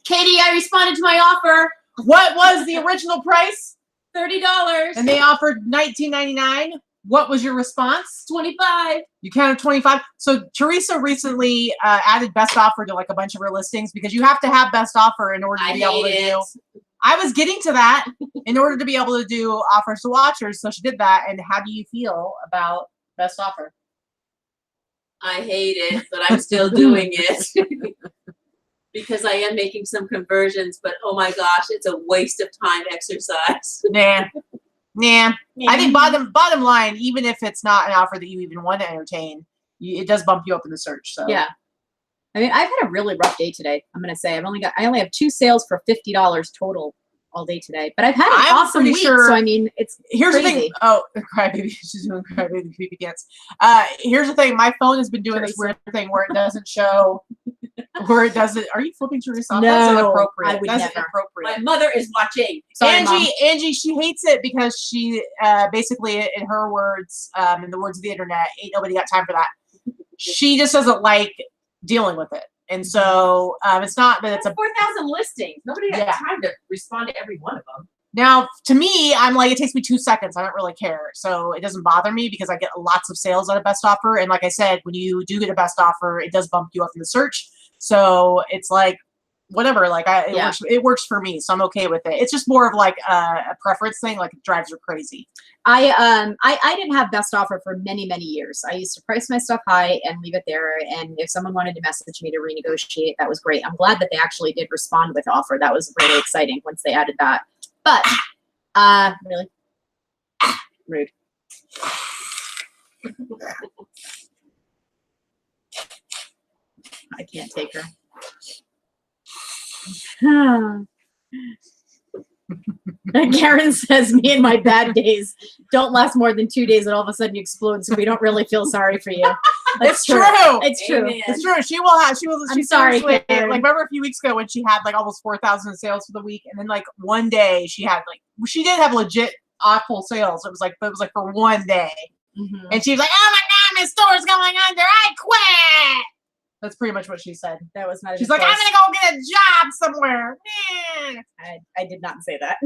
Katie, I responded to my offer. What was the original price? $30. And they offered $19.99. What was your response? 25. You counted 25. So Teresa recently added best offer to like a bunch of her listings because you have to have best offer in order to be able to do. I was getting to that in order to be able to do offers to watchers. So she did that. And how do you feel about best offer? I hate it, but I'm still doing it because I am making some conversions. But oh my gosh, it's a waste of time exercise. Nah. I think bottom line, even if it's not an offer that you even want to entertain, it does bump you up in the search. So yeah. I mean, I've had a really rough day today. I'm gonna say I only have 2 sales for $50 total all day today. But I've had an awesome week. So I mean, here's crazy. the thing. Oh, crybaby, she's doing crybaby creepy dance. Here's the thing. My phone has been doing this weird thing where it doesn't show. Where it doesn't. Are you flipping Teresa? No, that's inappropriate. I would that's never. inappropriate. My mother is watching. Sorry, Angie, she hates it because she basically, in her words, in the words of the internet, ain't nobody got time for that. She just doesn't like dealing with it. And so it's not that it's 4,000 listings. Nobody had time to respond to every one of them. Now, to me, I'm like, it takes me 2 seconds. I don't really care. So it doesn't bother me because I get lots of sales out of best offer. And like I said, when you do get a best offer, it does bump you up in the search. So it's like, whatever, like it works for me. So I'm okay with it. It's just more of like a preference thing. Like it drives her crazy. I didn't have best offer for many, many years. I used to price my stuff high and leave it there. And if someone wanted to message me to renegotiate, that was great. I'm glad that they actually did respond with offer. That was really exciting once they added that. But really rude. I can't take her. Karen says, me and my bad days don't last more than 2 days and all of a sudden you explode, so we don't really feel sorry for you. It's true. It's true. Amen. It's true. I'm sorry, Karen. Like, remember a few weeks ago when she had like almost 4,000 sales for the week, and then like one day she had she did have legit awful sales. It was like for one day, and she was like, "Oh my God, my store's going under. I quit." That's pretty much what she said. That was not. She's like, "I'm gonna go get a job somewhere." I did not say that.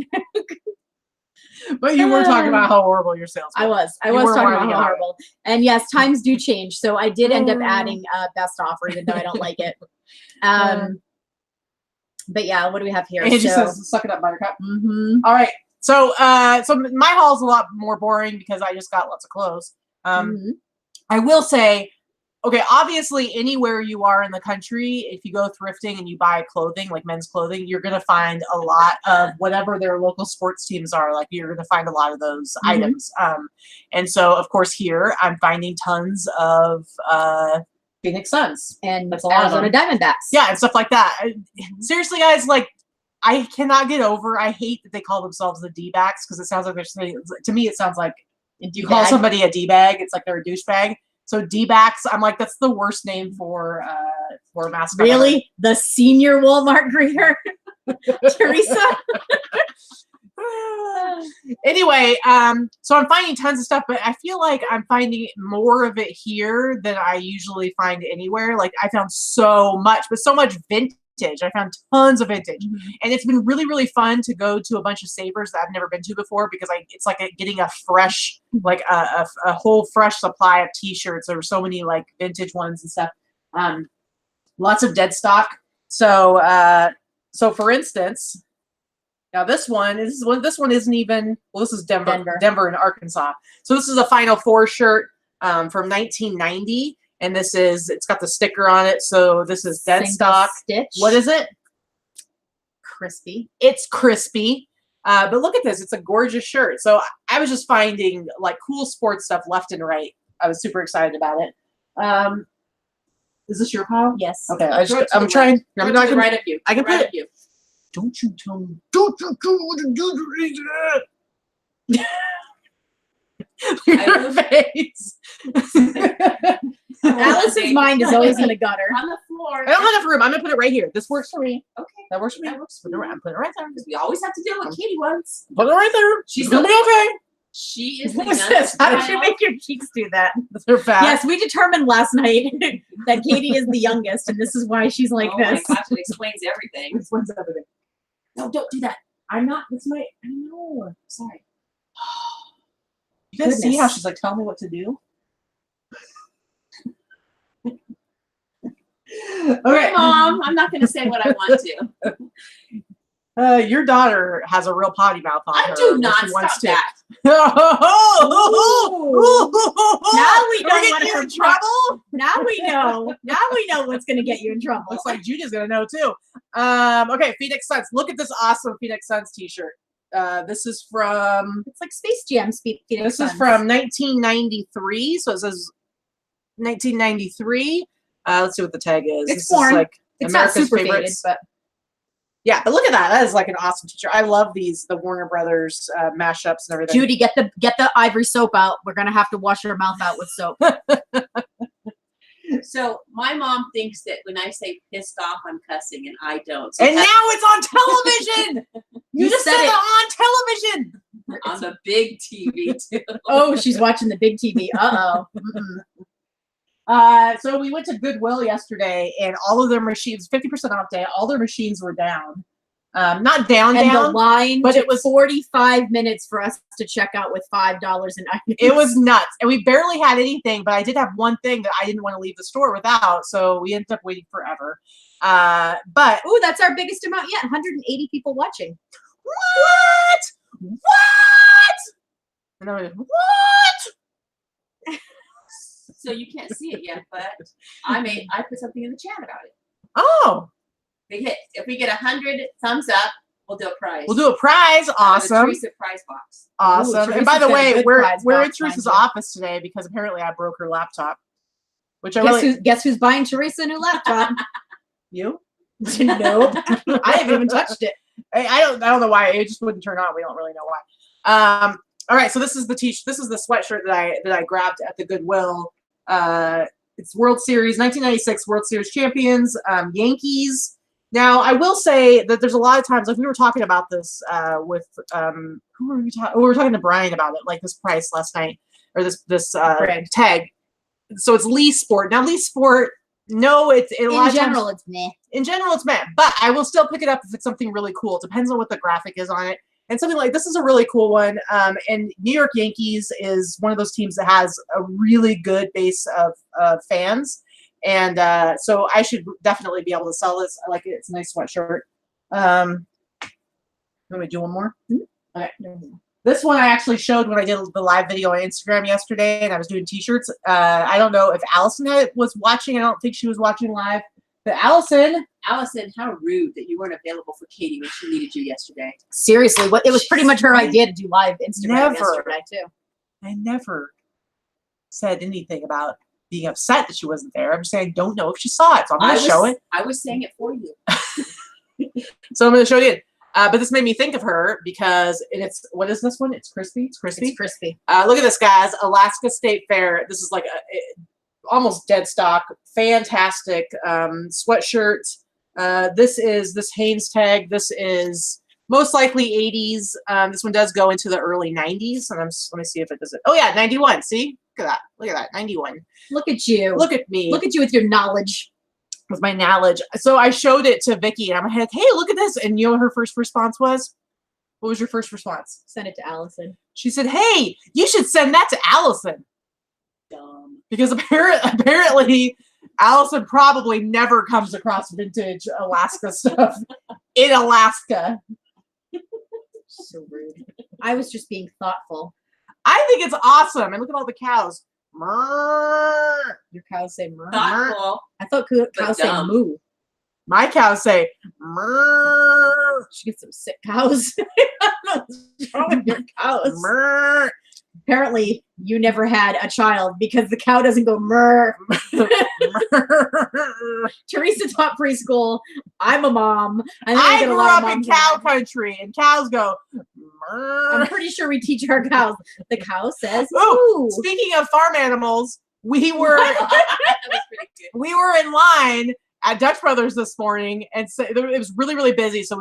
But you were talking about how horrible your sales were. I was talking about how horrible. And yes, times do change. So I did end up adding best offer, even though I don't like it. But yeah, what do we have here? Angie says, "Suck it up, Buttercup." All right. So my haul's a lot more boring because I just got lots of clothes. I will say, okay, obviously anywhere you are in the country, if you go thrifting and you buy clothing, like men's clothing, you're going to find a lot of whatever their local sports teams are. Like you're going to find a lot of those items. And so of course here I'm finding tons of Phoenix Suns. and That's a lot of Arizona Diamondbacks. Yeah, and stuff like that. Seriously, guys, like, I cannot get over. I hate that they call themselves the D-backs because it sounds like they're saying. To me, it sounds like you call somebody a D-bag. It's like they're a douchebag. So D-backs, I'm like, that's the worst name for a mascot. Really, the senior Walmart greeter, Teresa. Anyway, so I'm finding tons of stuff, but I feel like I'm finding more of it here than I usually find anywhere. Like, I found so much, but so much vintage. I found tons of vintage, and it's been really, really fun to go to a bunch of savers that I've never been to before because it's like getting a fresh, like a whole fresh supply of t-shirts. There were so many like vintage ones and stuff. Lots of dead stock. So, so for instance. Now this one isn't even, well, this is Denver and Arkansas. So this is a Final Four shirt from 1990, and it's got the sticker on it. So this is Deadstock. Stitch. What is it? Crispy. It's crispy. But look at this. It's a gorgeous shirt. So I was just finding like cool sports stuff left and right. I was super excited about it. Is this your pile? Yes. Okay. I'm trying. I'm not gonna right of you. I can right put of you. Don't you tell me. Don't you tell me to do that. Your face. Alice's mind is always in the gutter. On the floor. I don't have enough room. I'm gonna put it right here. This works for me. Okay. That works for me. Put it right, I'm putting it right there. We always have to deal with Katie once. Put it right there. She's gonna be okay. She is the What is youngest this? How did child. you make your cheeks do that? They're fat. Yes, we determined last night that Katie is the youngest, and this is why she's like Oh this. my gosh, it explains everything. This one's everything. No, don't do that. I'm not. That's my. I know. Sorry. You guys see Goodness. how she's like telling me what to do? Okay, Okay, Mom, I'm not going to say what I want to. Your daughter has a real potty mouth on her. I do when not she wants stop to. that. Now we Are don't we want getting you her in trouble. Now we know. Now we know what's going to get you in trouble. Looks like Junior's gonna know too. Okay, Phoenix Suns. Look at this awesome Phoenix Suns t-shirt. This is from. It's like Space Jam Phoenix This Suns. is from 1993. So it says 1993. Let's see what the tag is. It's This worn. is like It's America's not super favorites. faded, but Yeah, but look at that. That is like an awesome t-shirt. I love these, the Warner Brothers mashups and everything. Judy, get the ivory soap out. We're gonna have to wash her mouth out with soap. So my mom thinks that when I say pissed off, I'm cussing, and I don't. So And now it's on television. You just said it on television. on the big TV too. Oh, she's watching the big TV. So we went to Goodwill yesterday, and all of their machines, 50% off day, all their machines were down. Not down, And the down. line, but but it it was- was 45 minutes for us to check out with $5 in items. It was nuts. And we barely had anything, but I did have one thing that I didn't want to leave the store without, so we ended up waiting forever. But Ooh, that's our biggest amount yet. 180 people watching. what? And I went, what? So you can't see it yet, but I put something in the chat about it. Oh, If we get 100 thumbs up, we'll do a prize. we'll do a prize. The Awesome. Teresa prize box. Awesome. Ooh, And by the Teresa's got a way, good we're prize in box, Teresa's mind you. office today because apparently I broke her laptop. Which I Guess who's buying Teresa a new laptop? you? Nope. I haven't even touched it. I don't know why it just wouldn't turn on. We don't really know why. All right, so this is the this is the sweatshirt that I grabbed at the Goodwill. It's World Series 1996 World Series champions, Yankees. Now I will say that there's a lot of times, like we were talking about this with who were we talking? We were talking to Brian about it, like this price last night or this tag. So it's Lee Sport. Now Lee Sport, no, it's a lot In of general, times, it's meh. in general, it's meh, but I will still pick it up if it's something really cool. It depends on what the graphic is on it. And something like this is a really cool one. And New York Yankees is one of those teams that has a really good base of fans. And so I should definitely be able to sell this. I like it. It's a nice sweatshirt. Let me do one more. Okay. This one I actually showed when I did the live video on Instagram yesterday, and I was doing t-shirts. I don't know if Allison was watching. I don't think she was watching live. But Allison, how rude that you weren't available for Katie when she needed you yesterday. Seriously, it was pretty much her idea to do live Instagram Never. yesterday too. I never said anything about being upset that she wasn't there. I'm just saying I don't know if she saw it, so I'm going to show it. I was saying it for you. So I'm going to show you. But this made me think of her because it's, what is this one? It's crispy. It's crispy. It's crispy. Look at this, guys. Alaska State Fair. This is like almost dead stock. Fantastic sweatshirts. This is this Hanes tag. This is most likely 80s. This one does go into the early 90s. And let me see if it does it. Oh yeah, 91. See? Look at that. Look at that. 91. Look at you. Look at me. Look at you with your knowledge. With my knowledge. So I showed it to Vicky and I'm like, hey, look at this. And you know what her first response was? What was your first response? Send it to Allison. She said, hey, you should send that to Allison. Dumb. Because apparently Allison probably never comes across vintage Alaska stuff in Alaska. So rude. I was just being thoughtful. I think it's awesome. And look at all the cows. Mrrr. Your cows say moo. Thoughtful. I thought cows say dumb. moo. My cows say mrrr. She gets some sick cows. What's wrong with your cows? Mrrr. Apparently, you never had a child because the cow doesn't go murr. Teresa taught preschool. I'm a mom. And I grew up in cow country, and cows go mrrr. I'm pretty sure we teach our cows. The cow says, Ooh, "Ooh." speaking of farm animals, we were That was pretty good. we were in line at Dutch Brothers this morning, and so it was really, really busy. So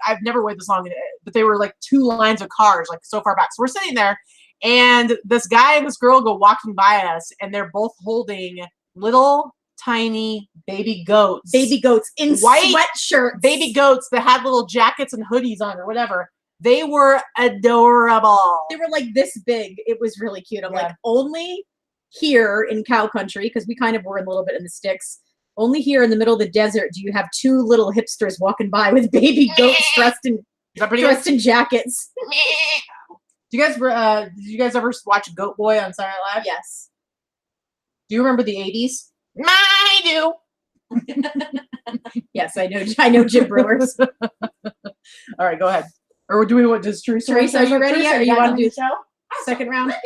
I've never waited this long, but they were like 2 lines of cars, like so far back. So we're sitting there, and this guy and this girl go walking by us, and they're both holding little tiny baby goats. Baby goats in White sweatshirts. Baby goats that had little jackets and hoodies on or whatever. They were adorable. They were like this big. It was really cute. I'm Yeah. like, only here in cow country, because we kind of were a little bit in the sticks. Only here in the middle of the desert do you have 2 little hipsters walking by with baby goats dressed in Is that pretty good? dressed in jackets. Did you guys ever watch Goat Boy on Saturday Night Live? Yes. Do you remember the 80s? I do. Yes, I know. I know Jim Brewers. All right, go ahead. Or do we want does Teresa? Teresa, are you ready yet? Or you want to do show? second round? Wow.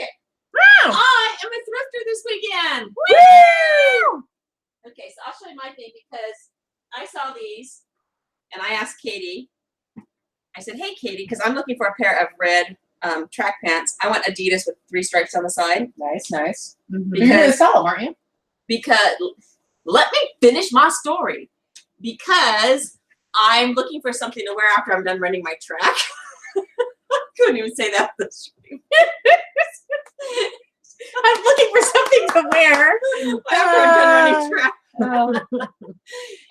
I am a thrifter this weekend. Woo! Okay, so I'll show you my thing because I saw these and I asked Katie. I said, hey, Katie, because I'm looking for a pair of red track pants. I want Adidas with 3 stripes on the side. Nice, nice. Mhm. You're gonna Because, sell them, aren't you? because let me finish my story. Because I'm looking for something to wear after I'm done running my track. I couldn't even say that on the stream. I'm looking for something to wear. After I'm done running track. Oh.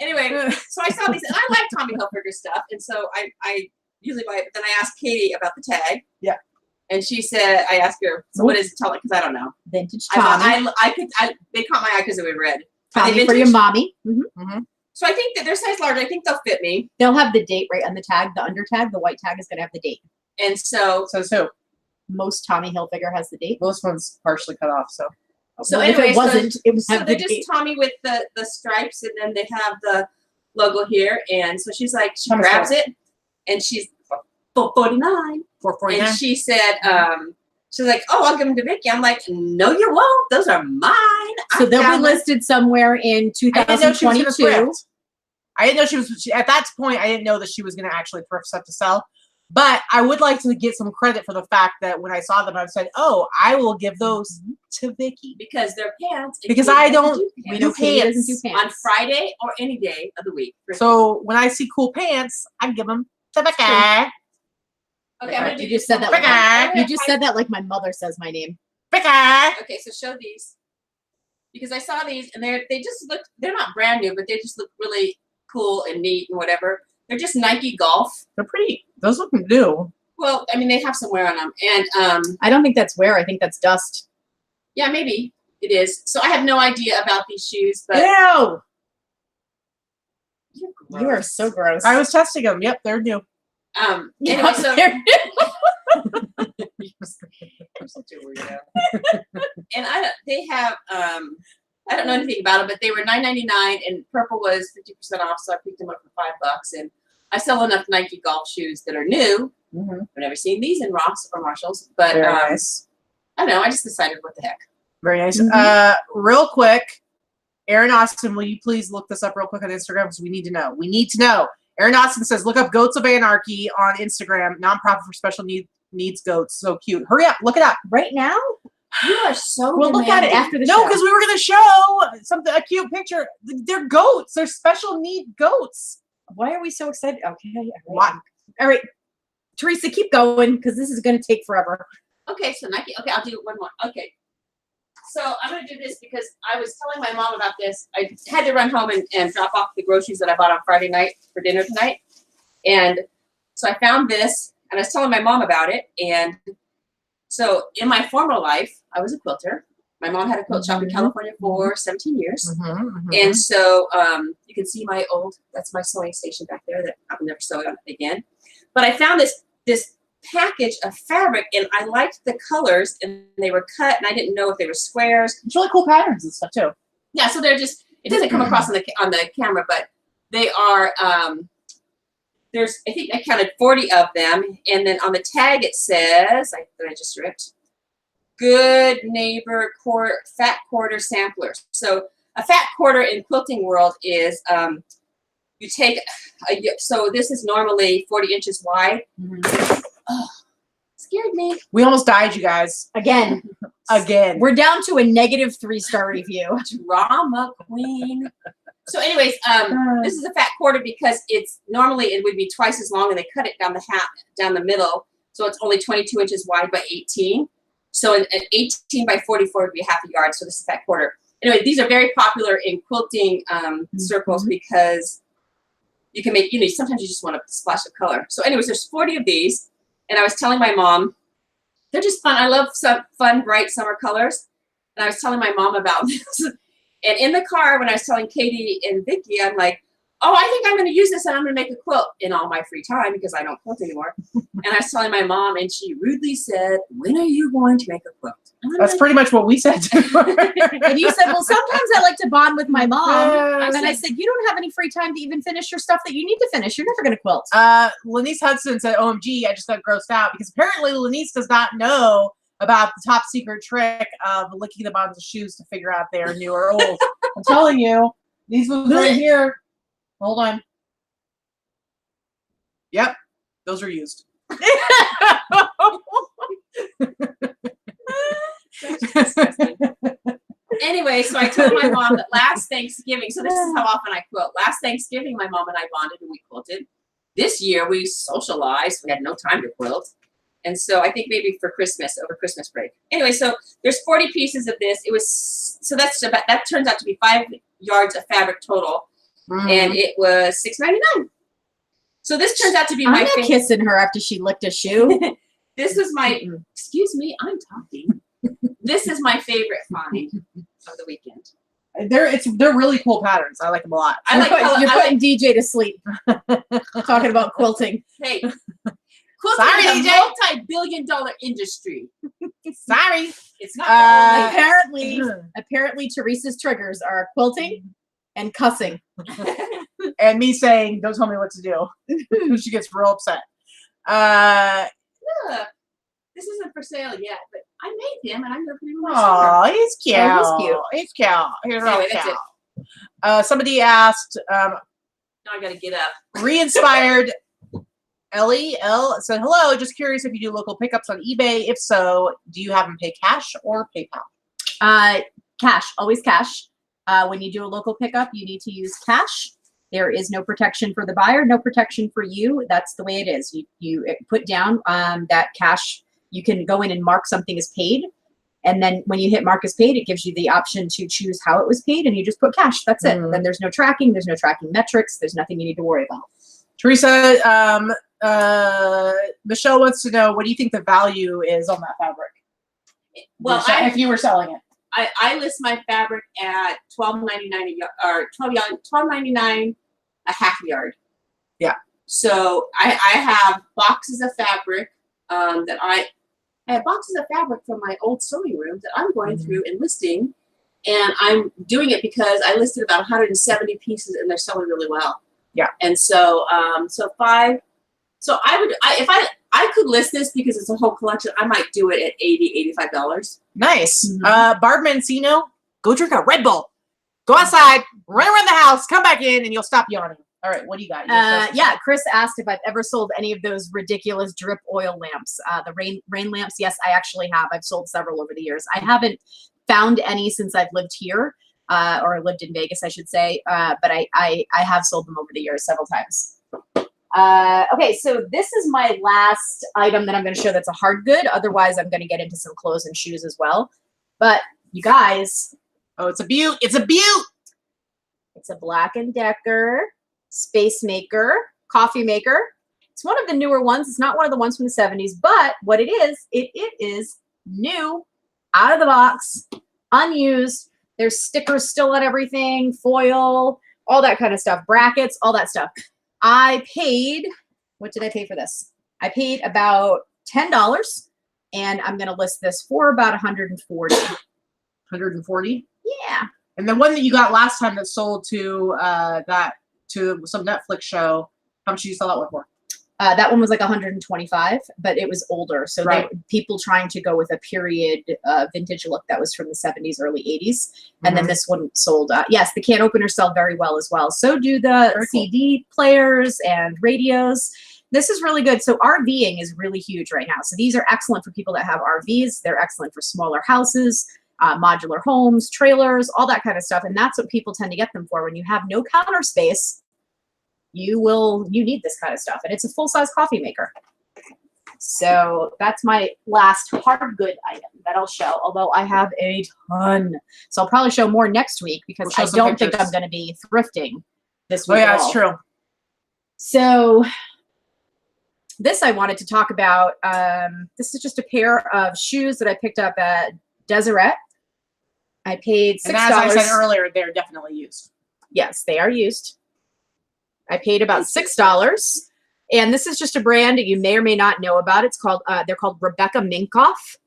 Anyway, so I saw these, and I like Tommy Hilfiger stuff, and so I usually buy it. But then I asked Katie about the tag. Yeah. And she said, I asked her, so what is it? Tell it, because I don't know. Vintage Tommy. They caught my eye because they were red. Tommy for your mommy. Mhm. Mm-hmm. So I think that they're size large. I think they'll fit me. They'll have the date right on the tag. The under tag, the white tag is going to have the date. And so, So Most Tommy Hilfiger has the date. most one's partially cut off. So so Well, if anyway, it wasn't, it was so have they're the just date. Tommy with the stripes, and then they have the logo here. And so she's like, she How much grabs for it, and she's $4.49. $4.49. And she said, she's like, oh, I'll give them to Vicky. I'm like, no, you won't. Those are mine. So I they'll found be them. listed somewhere in I didn't know she was going to 2022. thrift. I didn't know she was at that point. I didn't know that she was going to actually thrift stuff to sell. But I would like to get some credit for the fact that when I saw them, I said, "Oh, I will give those to Vicky because they're pants. and because Katie I doesn't don't do we pants. do Katie doesn't pants." do on pants. Friday or any day of the week. So when I see cool pants, I give them to Vicky. Okay, I'm gonna do You just this said that. one Like more. Vicky. you just said that like my mother says my name. Vicky. Okay, so show these because I saw these and they just look. They're not brand new, but they just look really cool and neat and whatever. They're just Nike Golf. They're pretty. Those look new. Well, I mean, they have some wear on them, and I don't think that's wear. I think that's dust. yeah, maybe it is. So I have no idea about these shoes, but Ew. You are so gross. I was testing them. Yep, they're new. anyway, so I'm such a weirdo. and they have I don't know anything about them, but they were $9.99 and purple was 50% off, so I picked them up for $5. And I sell enough Nike golf shoes that are new. Mm-hmm. I've never seen these in Ross or Marshalls, but Very nice. I don't know. I just decided, what the heck? Very nice. Mm-hmm. Real quick, Aaron Austin, will you please look this up real quick on Instagram because we need to know. We need to know. Aaron Austin says, look up Goats of Anarchy on Instagram, nonprofit for special needs goats. So cute. Hurry up, look it up. Right now? You are so We'll look at it after the show. No, because we were going to show a cute picture. They're goats. They're special need goats. Why are we so excited? Okay. Why? All right. Teresa, keep going because this is going to take forever. Okay, so Nike. Okay, I'll do one more. Okay. So I'm going to do this because I was telling my mom about this. I had to run home and drop off the groceries that I bought on Friday night for dinner tonight. And so I found this and I was telling my mom about it. And so in my former life, I was a quilter. My mom had a quilt shop in California for 17 years. And so you can see my that's my sewing station back there that I'll never sew on again. But I found this package of fabric and I liked the colors and they were cut and I didn't know if they were squares. It's really cool patterns and stuff too. Yeah, so they're just, it doesn't come across on the camera, but they are, I think I counted 40 of them. And then on the tag it says, that I just ripped, Good Neighbor Fat Quarter Samplers. So a fat quarter in quilting world is, you take, so this is normally 40 inches wide. Oh, scared me. We almost died, you guys. Again. We're down to a -3-star review. Drama queen. So anyways, this is a fat quarter because it's normally it would be twice as long and they cut it down the middle. So it's only 22 inches wide by 18. So an 18 by 44 would be half a yard. So this is a fat quarter. Anyway, these are very popular in quilting circles because you can make, sometimes you just want a splash of color. So anyways, there's 40 of these. And I was telling my mom, they're just fun. I love some fun, bright summer colors. And I was telling my mom about this. And in the car, when I was telling Katie and Vicky, I'm like, oh, I think I'm going to use this and I'm going to make a quilt in all my free time because I don't quilt anymore. And I was telling my mom and she rudely said, when are you going to make a quilt? That's pretty much what we said to her. And you said, well, sometimes I like to bond with my mom. And I said, you don't have any free time to even finish your stuff that you need to finish. You're never going to quilt. Lanice Hudson said, OMG, I just got grossed out because apparently Lanice does not know about the top secret trick of licking the bottoms of shoes to figure out they're new or old. I'm telling you, these ones right here. Hold on. Yep, those are used. Anyway, so I told my mom that last Thanksgiving, so this is how often I quilt. Last Thanksgiving, my mom and I bonded and we quilted. This year, we socialized. We had no time to quilt. And so I think maybe for Christmas, over Christmas break. Anyway, so there's 40 pieces of this. That turns out to be 5 yards of fabric total. And it was $6.99. So this turns out to be I'm not kissing her after she licked a shoe. This was my, excuse me, I'm talking. This is my favorite find of the weekend. They're really cool patterns. I like them a lot. You're putting DJ to sleep. Talking about quilting. Hey, quilting is a multi-billion-dollar industry. Sorry. It's not apparently Teresa's triggers are quilting and cussing. And me saying, don't tell me what to do. She gets real upset. Look, this isn't for sale yet, but I made him and I'm going to put him in my Oh, he's cute. Oh, he's cute. He's cute. He's real Anyway, cute. that's it. Somebody asked, Now I got to get up. re-inspired Ellie L said, hello, just curious if you do local pickups on eBay. If so, do you have them pay cash or PayPal? Cash, always cash. When you do a local pickup, you need to use cash. There is no protection for the buyer, no protection for you. That's the way it is. You put down that cash. You can go in and mark something as paid. And then when you hit mark as paid, it gives you the option to choose how it was paid. And you just put cash. That's it. Then there's no tracking. There's no tracking metrics. There's nothing you need to worry about. Teresa, Michelle wants to know, what do you think the value is on that fabric? Well, if you were selling it. I list my fabric at $12.99 a yard, or $12.99 a half yard. Yeah. So I have boxes of fabric that I have boxes of fabric from my old sewing room that I'm going through and listing, and I'm doing it because I listed about 170 pieces and they're selling really well. Yeah. And so I could list this because it's a whole collection. I might do it at $80, $85. Nice. Mhm. Barb Mancino, go drink a Red Bull. Go outside, run around the house, come back in, and you'll stop yawning. All right, what do you got? Yeah, Chris asked if I've ever sold any of those ridiculous drip oil lamps. The rain lamps, yes, I actually have. I've sold several over the years. I haven't found any since I've lived here, or lived in Vegas, I should say. But I have sold them over the years several times. Okay, so this is my last item that I'm going to show that's a hard good. Otherwise, I'm going to get into some clothes and shoes as well. But you guys. Oh, it's a beaut. It's a beaut. It's a Black & Decker space maker, coffee maker. It's one of the newer ones. It's not one of the ones from the 70s, but what it is new, out of the box, unused. There's stickers still on everything, foil, all that kind of stuff, brackets, all that stuff. I paid, what did I pay for this? I paid about $10, and I'm going to list this for about $140. 140? Yeah. And the one that you got last time that sold to to some Netflix show, how much did you sell that one for? That one was like 125, but it was older. So Right. People trying to go with a period vintage look that was from the 70s, early 80s. And then this one sold. Yes, the can openers sell very well as well. So do the Very CD players and radios. This is really good. So RVing is really huge right now. So these are excellent for people that have RVs. They're excellent for smaller houses, modular homes, trailers, all that kind of stuff. And that's what people tend to get them for. When you have no counter space, you need this kind of stuff. And it's a full-size coffee maker. So that's my last hard good item that I'll show, although I have a ton. So I'll probably show more next week because We'll I show some don't think pictures. I'm going to be thrifting this week. Oh, yeah, at it's all. true. So this I wanted to talk about. This is just a pair of shoes that I picked up at Deseret. I paid $6. And as I said earlier, they're definitely used. Yes, they are used. I paid about $6. And this is just a brand that you may or may not know about. It's called, they're called Rebecca Minkoff.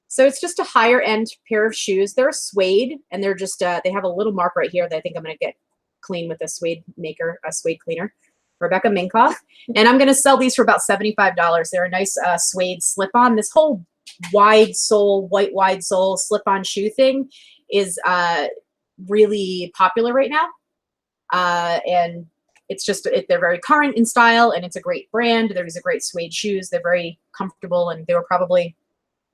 So it's just a higher end pair of shoes. They're suede, and they're just, they have a little mark right here that I think I'm going to get clean with a suede maker, a suede cleaner. Rebecca Minkoff. And I'm going to sell these for about $75. They're a nice suede slip-on. This whole wide sole, white wide sole slip-on shoe thing is really popular right now. And it's just, they're very current in style, and it's a great brand. There's a great suede shoes. They're very comfortable, and they were probably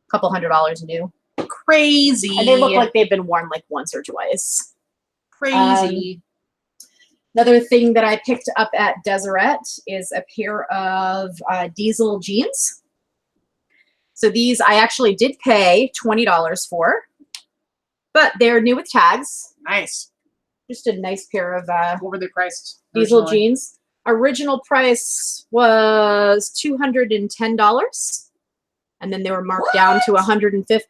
a couple $100 new. Crazy. And they look like they've been worn like once or twice. Crazy. Another thing that I picked up at Deseret is a pair of diesel jeans. So these I actually did pay $20 for, but they're new with tags. Nice. Just a nice pair of What were they priced? diesel originally? jeans. Original price was $210, and then they were marked down to $150.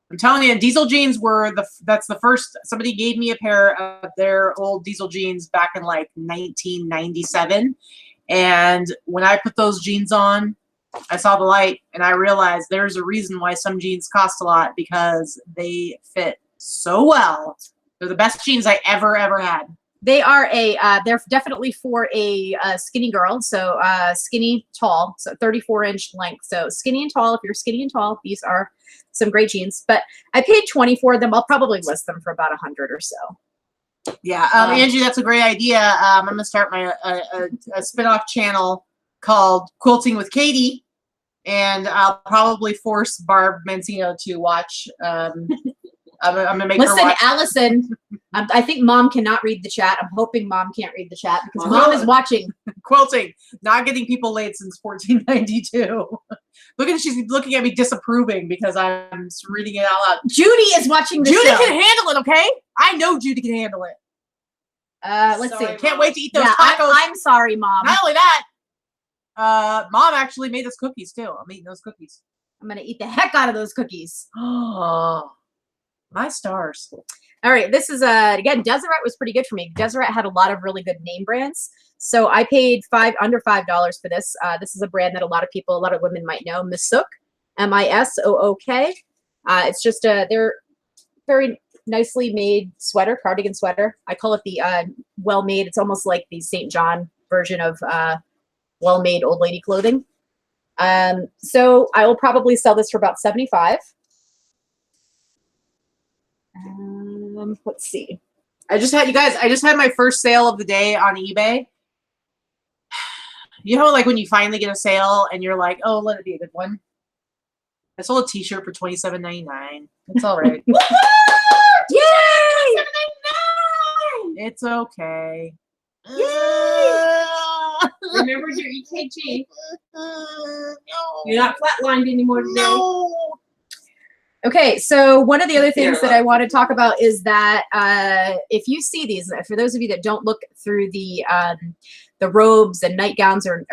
I'm telling you, diesel jeans were that's the first. Somebody gave me a pair of their old diesel jeans back in like 1997, and when I put those jeans on, I saw the light, and I realized there's a reason why some jeans cost a lot, because they fit so well. They're the best jeans I ever had. They are they're definitely for a skinny girl. So skinny, tall, so 34-inch length. So skinny and tall. If you're skinny and tall, these are some great jeans. But I paid $20 for them. I'll probably list them for about $100 or so. Yeah, Angie, that's a great idea. I'm gonna start my a spin-off channel called Quilting with Katie, and I'll probably force Barb Mancino to watch. I'm gonna make her Listen, watch. Allison, I think Mom cannot read the chat. I'm hoping Mom can't read the chat because Well, Mom is watching. Quilting, not getting people laid since 1492. Look at, she's looking at me disapproving because I'm reading it out loud. Judy is watching the Judy show. can handle it, okay? I know Judy can handle it. Let's Sorry, see. Can't wait to eat those Yeah, tacos. I'm sorry, Mom. Not only that, Mom actually made us cookies too. I'm eating those cookies. I'm going to eat the heck out of those cookies. Oh, my stars. All right, this is again, Deseret was pretty good for me. Deseret had a lot of really good name brands. So I paid under $5 for this. This is a brand that a lot of women might know, Missook, M-I-S-O-O-K. It's just they're very nicely made sweater, cardigan sweater. I call it the well-made. It's almost like the St. John version of well-made old lady clothing. So I will probably sell this for about $75. Let's see. I just had my first sale of the day on eBay. You know, like when you finally get a sale and you're like, oh, let it be a good one. I sold a t-shirt for $27.99. It's all right. Yay! It's okay. Remember your EKG. You're not flatlined anymore today. No. Okay, so one of the other things that I want to talk about is that if you see these, for those of you that don't look through the robes and nightgowns or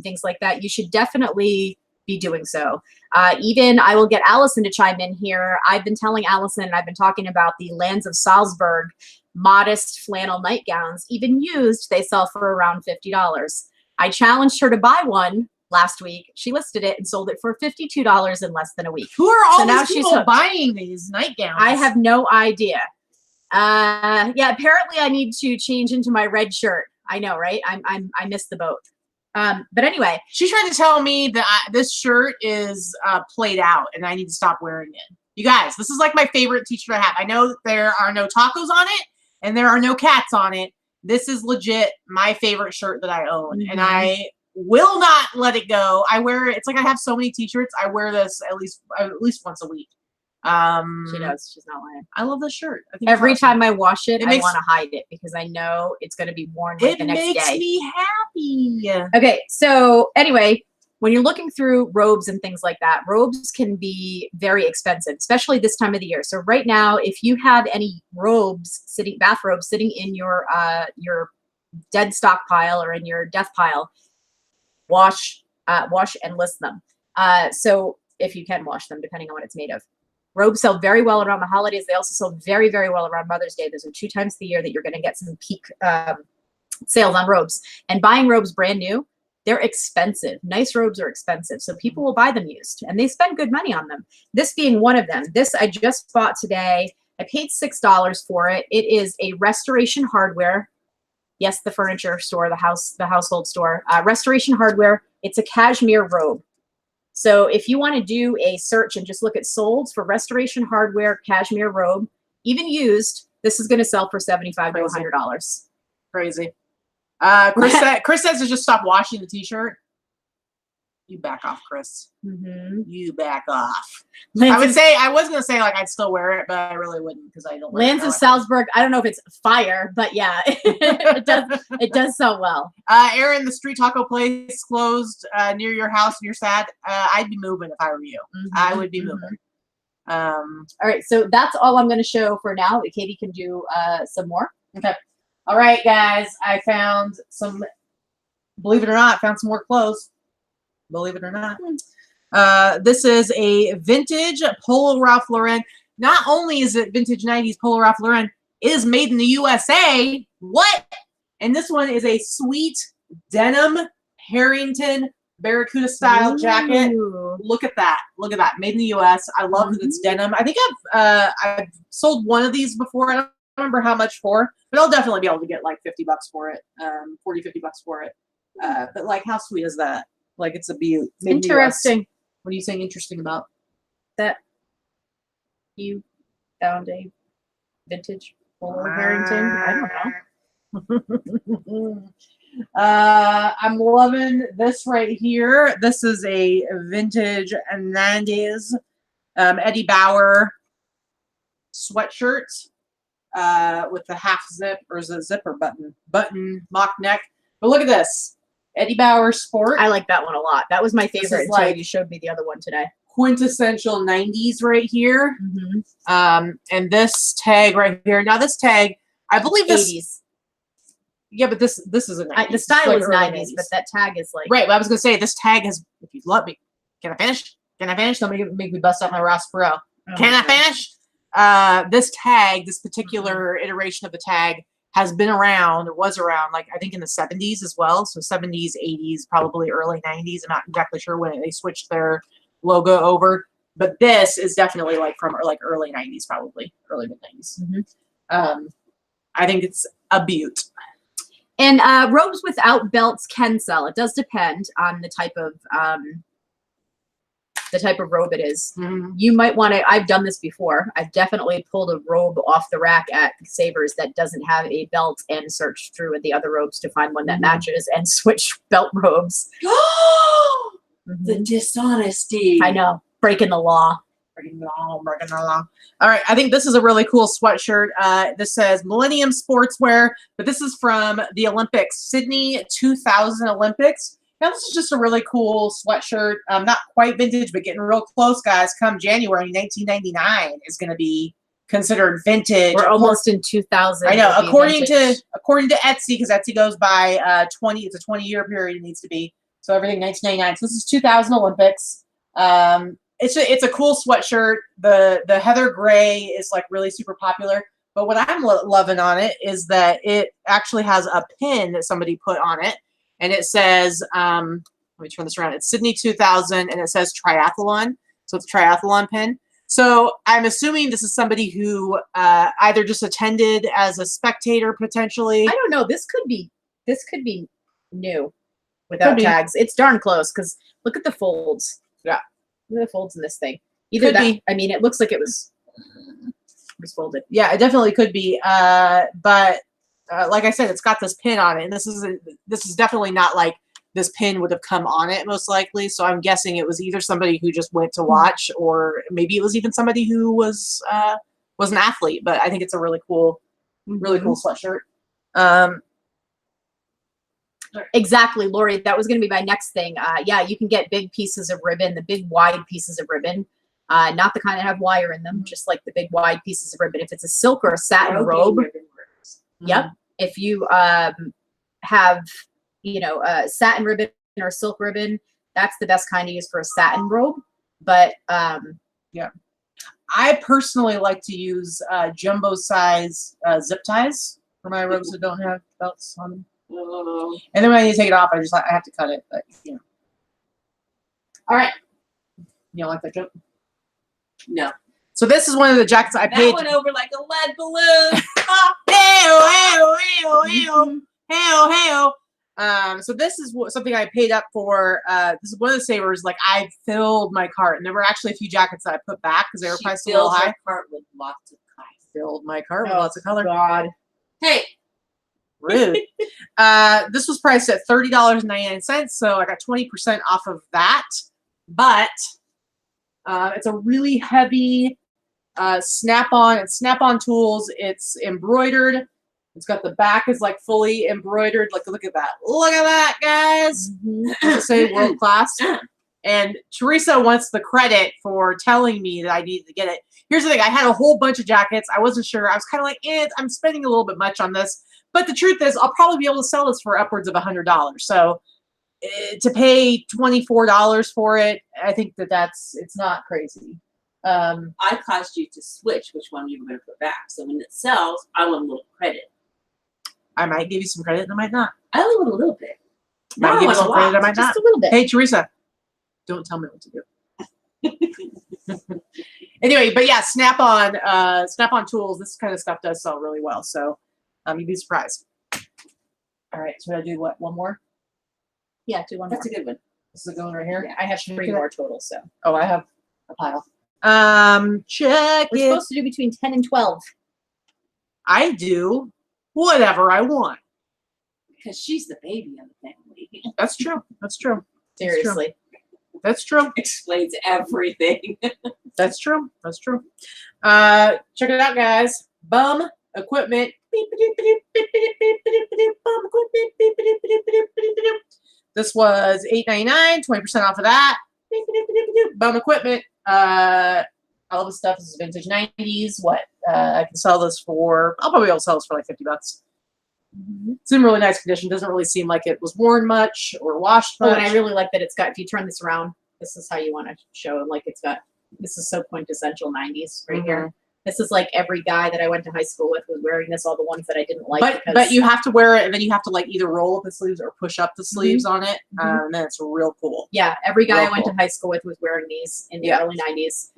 things like that, you should definitely be doing so. Even I will get Allison to chime in here. I've been telling Allison, and I've been talking about the Lands of Salzburg modest flannel nightgowns. Even used, they sell for around $50. I challenged her to buy one last week. She listed it and sold it for $52 in less than a week. Who are all So now these she's people hooked. buying these nightgowns? I have no idea. Yeah, apparently I need to change into my red shirt. I know, right? I missed the boat. But anyway, She tried to tell me that this shirt is played out and I need to stop wearing it. You guys, this is like my favorite t-shirt I have. I know that there are no tacos on it and there are no cats on it. This is legit my favorite shirt that I own. And I will not let it go. I wear it. It's like I have so many t-shirts. I wear this at least once a week. she does. She's not lying. I love this shirt. I think Every it's awesome. time I wash it, It I makes- want to hide it because I know it's going to be worn like It the next makes day. me happy. Okay, so anyway, when you're looking through robes and things like that, robes can be very expensive, especially this time of the year. So right now, if you have any bathrobes sitting in your dead stock pile or in your death pile, wash and list them. So if you can wash them, depending on what it's made of. Robes sell very well around the holidays. They also sell very, very well around Mother's Day. Those are 2 times the year that you're going to get some peak sales on robes. And buying robes brand new, they're expensive. Nice robes are expensive. So people will buy them used and they spend good money on them. This being one of them. This I just bought today. I paid $6 for it. It is a Restoration Hardware. Yes, the furniture store, the household store. Restoration Hardware. It's a cashmere robe. So if you want to do a search and just look at solds for Restoration Hardware cashmere robe, even used, this is going to sell for $75 to $100. Crazy. Chris says to just stop washing the t-shirt. You back off, Chris. You back off. I was gonna say like I'd still wear it, but I really wouldn't because I don't. Lands of Salzburg. I don't know if it's fire, but yeah, it does sell well. Aaron, the street taco place closed near your house, and you're sad. I'd be moving if I were you. I would be moving. All right, so that's all I'm going to show for now. Katie can do some more. Okay. All right, guys. I found some. Believe it or not, found some more clothes. Believe it or not. This is a vintage Polo Ralph Lauren. Not only is it vintage 90s Polo Ralph Lauren, it is made in the USA. What? And this one is a sweet denim Harrington Barracuda style jacket. Look at that. Look at that. Made in the US. I love that it's denim. I think I've sold one of these before. I don't remember how much for, but I'll definitely be able to get like $50 for it. 40, $50 for it. But like, how sweet is that? Like, it's a beaut. Interesting. What are you saying interesting about? That you found a vintage Polo Harrington. I don't know. I'm loving this right here. This is a vintage 90s Eddie Bauer sweatshirt with the half zip, or is it zipper button mock neck. But look at this. Eddie Bauer Sport. I like that one a lot. That was my favorite until like you showed me the other one today. Quintessential 90s right here. And this tag right here. Now this tag, I believe this 80s. Yeah, but this is a 90s. The style like is early 90s, but that tag is like right. Well, I was gonna say this tag has. If you let me, can I finish? Can I finish? Somebody make me bust out my Ross Perot. Can I finish? This tag, this particular iteration of the tag, has been around, or was around, like I think in the 70s as well. So 70s, 80s, probably early 90s. I'm not exactly sure when they switched their logo over, but this is definitely like from like early 90s, probably early mid 90s. I think it's a beaut. And robes without belts can sell. It does depend on the type of robe it is. You might want to, I've done this before. I've definitely pulled a robe off the rack at Savers that doesn't have a belt and searched through the other robes to find one that matches and switch belt robes. The dishonesty. I know. Breaking the law. Breaking the law. All right, I think this is a really cool sweatshirt. This says Millennium Sportswear, but this is from the Olympics, Sydney 2000 Olympics. Now, this is just a really cool sweatshirt. Not quite vintage, but getting real close, guys. Come January 1999 is going to be considered vintage. We're almost in 2000. I know. According to Etsy, because Etsy goes by 20. It's a 20-year period. It needs to be. So everything 1999. So this is 2000 Olympics. It's a cool sweatshirt. The heather gray is like really super popular. But what I'm loving on it is that it actually has a pin that somebody put on it. And it says, let me turn this around. It's Sydney 2000, and it says triathlon. So it's a triathlon pin. So I'm assuming this is somebody who either just attended as a spectator potentially. I don't know. This could be new without tags. It's darn close because look at the folds. Yeah. Look at the folds in this thing. Either that, I mean, it looks like it was folded. Yeah, it definitely could be. But like I said, it's got this pin on it, and this is definitely not like this pin would have come on it most likely. So I'm guessing it was either somebody who just went to watch, or maybe it was even somebody who was an athlete. But I think it's a really cool sweatshirt. Exactly, Lori. That was going to be my next thing. Yeah, you can get big pieces of ribbon, the big wide pieces of ribbon, not the kind that have wire in them, just like the big wide pieces of ribbon. If it's a silk or a satin robe, yep. If you have, satin ribbon or silk ribbon, that's the best kind to use for a satin robe. But yeah, I personally like to use jumbo size zip ties for my robes that don't have belts on them. And then when I need to take it off, I have to cut it. But all right, you don't like that joke? No. So this is one of the jackets I paid. That went over like a lead balloon. So this is something I paid up for. This is one of the savers. Like, I filled my cart, and there were actually a few jackets that I put back because they were priced a little high. Cart with lots of color. Filled my cart with lots of color. God. Hey. Rude. This was priced at $30.99, so I got 20% off of that. But it's a really heavy snap-on. It's snap-on tools. It's embroidered. It's got the back is like fully embroidered. Like, look at that. Look at that, guys. I say world class. And Teresa wants the credit for telling me that I needed to get it. Here's the thing. I had a whole bunch of jackets. I wasn't sure. I was kind of like, I'm spending a little bit much on this. But the truth is, I'll probably be able to sell this for upwards of $100. So to pay $24 for it, I think it's not crazy. I caused you to switch which one you were going to put back. So when it sells, I want a little credit. I might give you some credit, and I might not. I only want a little bit. Might give you some credit, I might not. Just a little bit. Hey, Teresa, don't tell me what to do. Anyway, but yeah, snap-on tools. This kind of stuff does sell really well. So you'd be surprised. All right, so I do what? One more? Yeah, do one more. That's a good one. This is a good one right here. Yeah, I have 3 more total. So. Oh, I have a pile. Check We're supposed to do between 10 and 12. I do whatever I want. Because she's the baby of the family. That's true. That's true. Seriously. That's true. Explains everything. That's true. That's true. Check it out, guys. Bum equipment. This was $8.99, 20% off of that. Bum equipment. All this stuff is vintage 90s. What? I can sell this for, I'll probably be able to sell this for like $50. It's in really nice condition. Doesn't really seem like it was worn much or washed much. Oh, and I really like that it's got, if you turn this around, this is how you want to show it. Like, it's got, this is so quintessential 90s right here. This is like every guy that I went to high school with was wearing this, all the ones that I didn't like. But you have to wear it, and then you have to like either roll up the sleeves or push up the sleeves on it. And then it's real cool. Yeah, every guy I went to high school with was wearing these in the early 90s,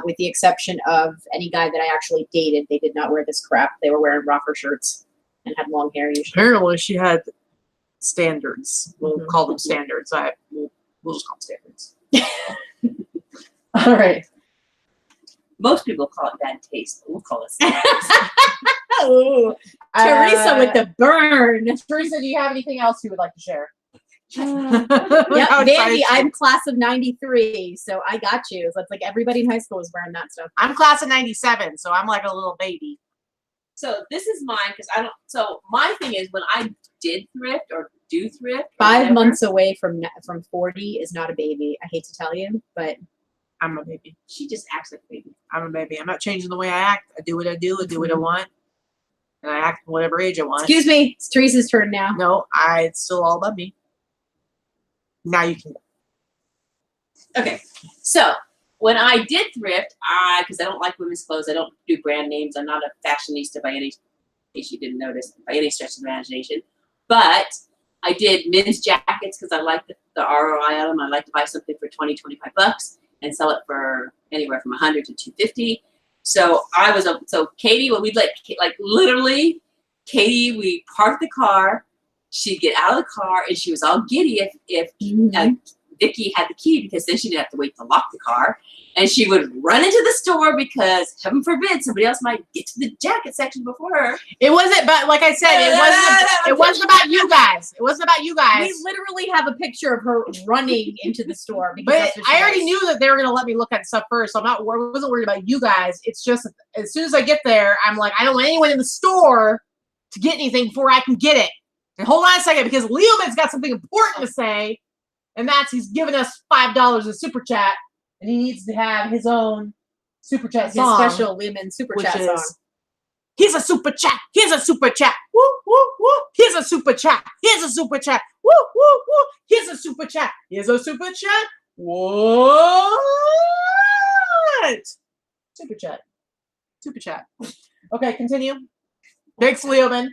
with the exception of any guy that I actually dated. They did not wear this crap. They were wearing rocker shirts. and had long hair usually. Apparently, she had standards. We'll Mhm. call them standards. We'll just call them standards. All right. Most people call it bad taste, but we'll call it standards. Oh, Teresa with the burn. Teresa, do you have anything else you would like to share? Yep, How excited Vandy, she I'm is. class of 93, so I got you. So it's like everybody in high school was wearing that stuff. I'm class of 97, so I'm like a little baby. So this is mine because I don't. So my thing is when I did thrift or do thrift, or 5 whatever, months away from 40 is not a baby. I hate to tell you, but I'm a baby. she just acts like a baby. I'm a baby. I'm not changing the way I act. I do what I do. I do what I want. And I act whatever age I want. excuse me, it's Teresa's turn now. No, it's still all about me. Now you can go. Okay, so when I did thrift, because I don't like women's clothes, I don't do brand names. I'm not a fashionista by any, in case you didn't notice, by any stretch of the imagination. But I did men's jackets because I like the ROI on them. I like to buy something for 20, 25 bucks and sell it for anywhere from 100 to 250. So so Katie, when we'd like literally, Katie, we parked the car. She'd get out of the car and she was all giddy if Vicky had the key, because then she didn't have to wait to lock the car. And she would run into the store because, heaven forbid, somebody else might get to the jacket section before her. It wasn't, but like I said, it wasn't about you guys. It wasn't about you guys. We literally have a picture of her running into the store. Because But that's what she I already does. knew that they were going to let me look at stuff first. So I wasn't worried about you guys. It's just as soon as I get there, I'm like, I don't want anyone in the store to get anything before I can get it. And hold on a second, because Leoman's got something important to say. And that's he's giving us $5 in super chat. And he needs to have his own super chat His song. special women super which chat is, song. Here's a super chat. Here's a super chat. Woo, woo, woo. Here's a super chat. Here's a super chat. Woo, woo, woo. Here's a super chat. Here's a super chat. What? Super chat. Super chat. Okay, continue. Thanks, Leoman.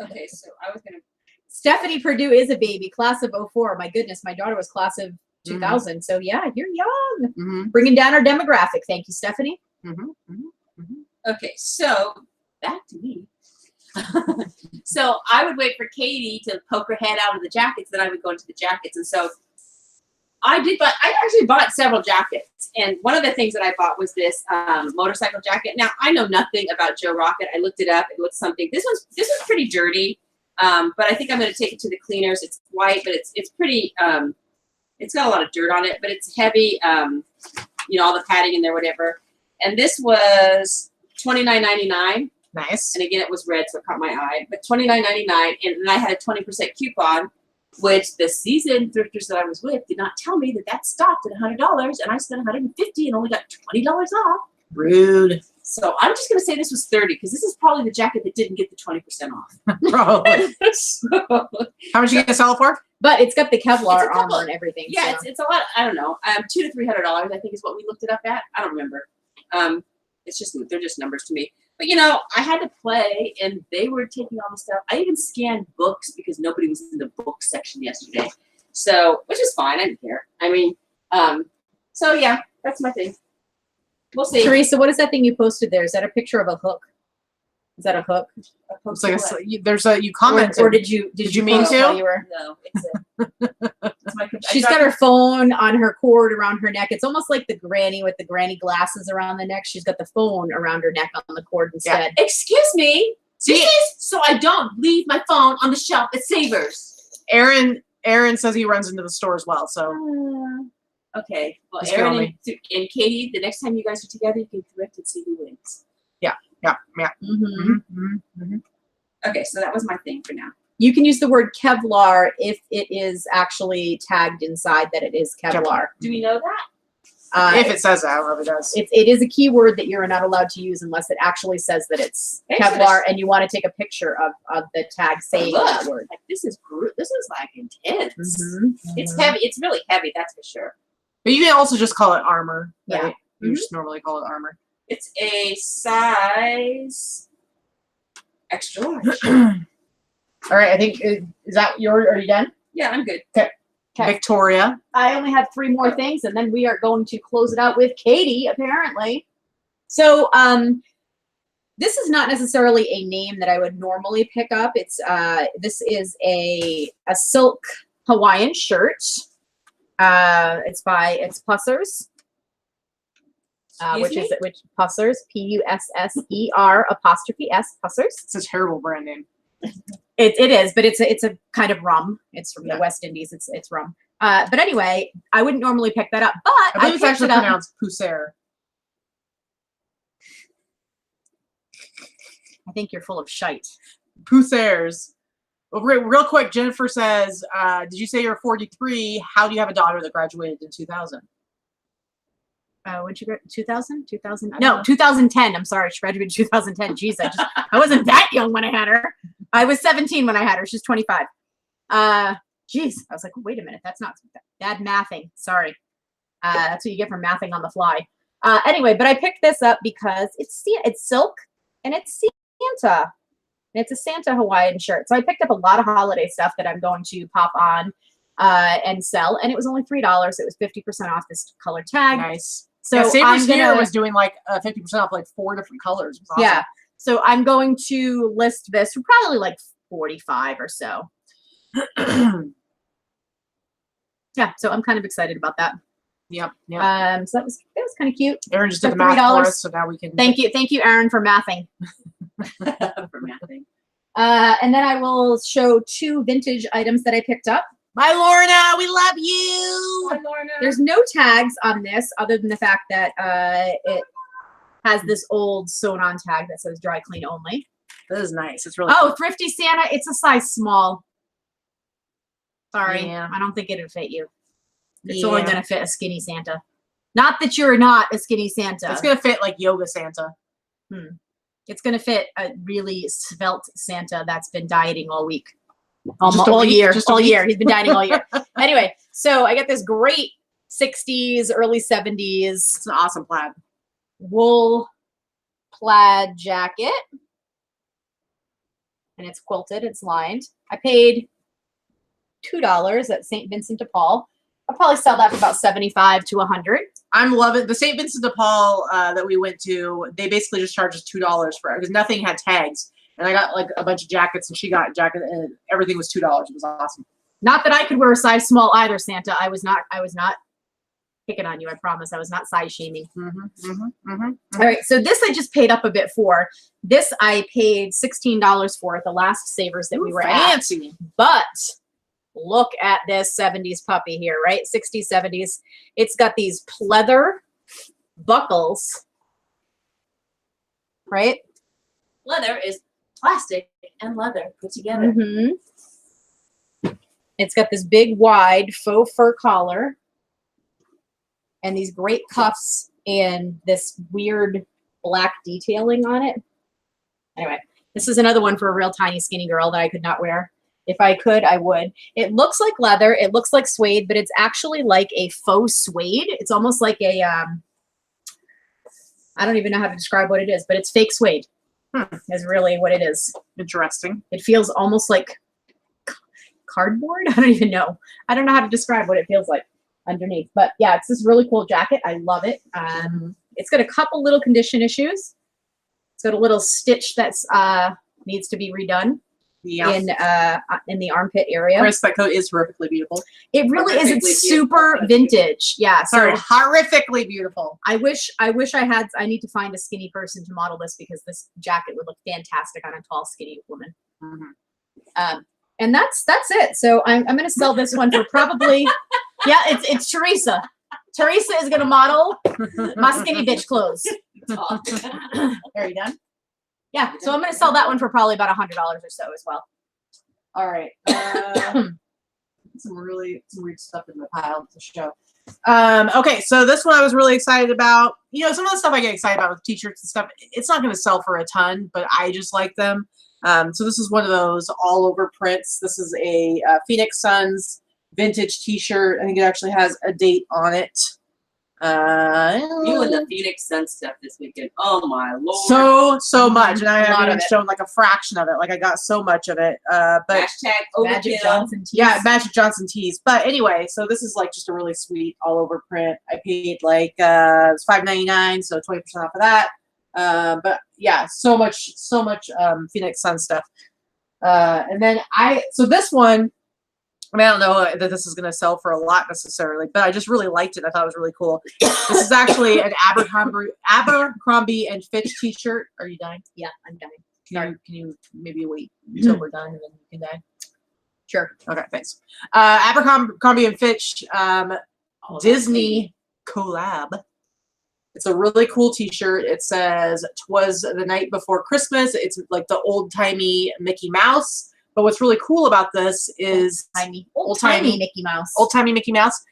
Okay, so I was going to. Stephanie Purdue is a baby, class of 04. My goodness, my daughter was class of 2000. So yeah, you're young. Mm-hmm. Bringing down our demographic. Thank you, Stephanie. Mm-hmm. Mm-hmm. Okay, so back to me. So I would wait for Katie to poke her head out of the jackets, then I would go into the jackets. And so I actually bought several jackets. And one of the things that I bought was this motorcycle jacket. Now, I know nothing about Joe Rocket. I looked it up. It looks something. This was pretty dirty. But I think I'm going to take it to the cleaners. It's white, but it's pretty, it's got a lot of dirt on it, but it's heavy, all the padding in there, whatever. And this was $29.99. Nice. And again, it was red, so it caught my eye. But $29.99, and then I had a 20% coupon, which the seasoned thrifters that I was with did not tell me that stopped at $100, and I spent $150 and only got $20 off. Rude. So I'm just going to say this was $30, because this is probably the jacket that didn't get the 20% off. Probably. So, How much are you going to sell it for? But it's got the Kevlar It's a couple- armor and everything. yeah, so. it's a lot. I don't know. $200 to $300, I think, is what we looked it up at. I don't remember. They're just numbers to me. But I had to play, and they were taking all the stuff. I even scanned books because nobody was in the book section yesterday. So, which is fine. I didn't care. I mean, so yeah, that's my thing. We'll see. Teresa, what is that thing you posted there? Is that a picture of a hook? Is that a hook? It's like you commented. Or did you mean post to? while you were- No, it's my She's got her phone on her cord around her neck. It's almost like the granny with the granny glasses around the neck. She's got the phone around her neck on the cord instead. Excuse me. This is so I don't leave my phone on the shelf at Savers. Aaron says he runs into the store as well. So Okay. Well, Just Aaron kill and Katie, the next time you guys are together, you can thrift and see who wins. yeah. Mm-hmm. Mm-hmm. Mm-hmm. Okay, so that was my thing for now. You can use the word Kevlar if it is actually tagged inside that it is Kevlar. Do we know that? If it says that, I don't know if it does. It is a keyword that you're not allowed to use unless it actually says that it's Thanks for Kevlar, and you want to take a picture of the tag saying Look, that word. like this is like intense. Mhm. It's heavy. It's really heavy. That's for sure. But you can also just call it armor. Yeah. Right? You Mhm. just normally call it armor. It's a size extra large. All right, I think is that are you done? Yeah, I'm good. Okay. Victoria. I only have 3 more things, and then we are going to close it out with Katie, apparently. So, This is not necessarily a name that I would normally pick up. It's this is a silk Hawaiian shirt. It's Pussers. Which Pussers, Pusser apostrophe S, Pussers. It's a terrible brand name. It is, but it's a kind of rum. It's from the West Indies. It's rum. But anyway, I wouldn't normally pick that up, but I believe it's actually pronounced Pusser. I think you're full of shite. Pussers. Well, real quick, Jennifer says, did you say you're 43? How do you have a daughter that graduated in 2000? When'd you graduate? 2000? 2000? No, 2010. I'm sorry. She graduated in 2010. Jeez, I wasn't that young when I had her. I was 17 when I had her. She's 25. Jeez. I was like, wait a minute. That's not bad mathing. Sorry. That's what you get for mathing on the fly. Anyway, but I picked this up because it's silk and it's Santa. And it's a Santa Hawaiian shirt. So I picked up a lot of holiday stuff that I'm going to pop on and sell. And it was only $3. It was 50% off this color tag. Nice. So yeah, Savers here was doing like 50% off like 4 different colors. It was awesome. Yeah. So I'm going to list this for probably like 45 or so. Yeah. So I'm kind of excited about that. Yep. So that was kind of cute. Aaron just did the math for us, so now we can. Thank you, Aaron, for mathing. And then I will show 2 vintage items that I picked up. Bye, Lorna. We love you. Bye, Lorna. There's no tags on this other than the fact that it has this old sewn-on tag that says dry clean only. This is nice. It's really cool. Thrifty Santa. It's a size small. Sorry. Yeah. I don't think it'll fit you. It's only going to fit a skinny Santa. Not that you're not a skinny Santa. It's going to fit like yoga Santa. It's going to fit a really svelte Santa that's been dieting all week. All year. He's been dieting all year. Anyway, so I got this great 60s, early 70s. It's an awesome plaid. Wool plaid jacket. And it's quilted. It's lined. I paid $2 at St. Vincent de Paul. I'll probably sell that for about 75 to 100. I'm loving the St. Vincent de Paul that we went to. They basically just charged us $2 for it because nothing had tags. And I got like a bunch of jackets, and she got a jacket, and everything was $2. It was awesome. Not that I could wear a size small either, Santa. I was not picking on you. I promise. I was not size shaming. All right. So this I just paid up a bit for. This I paid $16 for at the last Savers that we were fancy. at. But look at this 70s puppy here, right? 60s, 70s. It's got these pleather buckles, right? Leather is plastic and leather put together. It's got this big, wide faux fur collar and these great cuffs and this weird black detailing on it. Anyway, this is another one for a real tiny, skinny girl that I could not wear. If I could, I would. It looks like leather. It looks like suede, but it's actually like a faux suede. It's almost like a, I don't even know how to describe what it is, but it's fake suede. Is really what it is. Interesting. It feels almost like cardboard. I don't even know. I don't know how to describe what it feels like underneath. But yeah, it's this really cool jacket. I love it. It's got a couple little condition issues. It's got a little stitch that's needs to be redone in the armpit area. Chris, that coat is horrifically beautiful. It really is. It's super vintage. Yeah. Sorry, horrifically beautiful. I wish I had. I need to find a skinny person to model this because this jacket would look fantastic on a tall, skinny woman. And that's it. So I'm going to sell this one for probably. Yeah, it's Teresa. Teresa is going to model my skinny bitch clothes. Are you done? Yeah. So I'm going to sell that one for probably about $100 or so as well. All right. Some weird stuff in the pile to show. Okay, so this one I was really excited about. You know, some of the stuff I get excited about with t-shirts and stuff, it's not going to sell for a ton, but I just like them. So this is one of those all over prints. This is a Phoenix Suns vintage t-shirt. I think it actually has a date on it. You and the Phoenix Sun stuff this weekend. Oh my Lord. So much. And I haven't even shown like a fraction of it. Like I got so much of it. But hashtag Magic Johnson tees. Yeah, Magic Johnson tees. But anyway, so this is like just a really sweet all over print. I paid like it was $5.99, so 20% off of that. But yeah, so much Phoenix Sun stuff. And then so this one, I mean, I don't know that this is going to sell for a lot necessarily, but I just really liked it. I thought it was really cool. This is actually an Abercrombie and Fitch t-shirt. Are you dying? Yeah, I'm dying. Can you maybe wait until we're done and then you can die? Sure. Okay, thanks. Abercrombie and Fitch Disney collab. It's a really cool t-shirt. It says, "'Twas the night before Christmas." It's like the old-timey Mickey Mouse. But what's really cool about this is old-timey Mickey Mouse. Old-timey Mickey Mouse.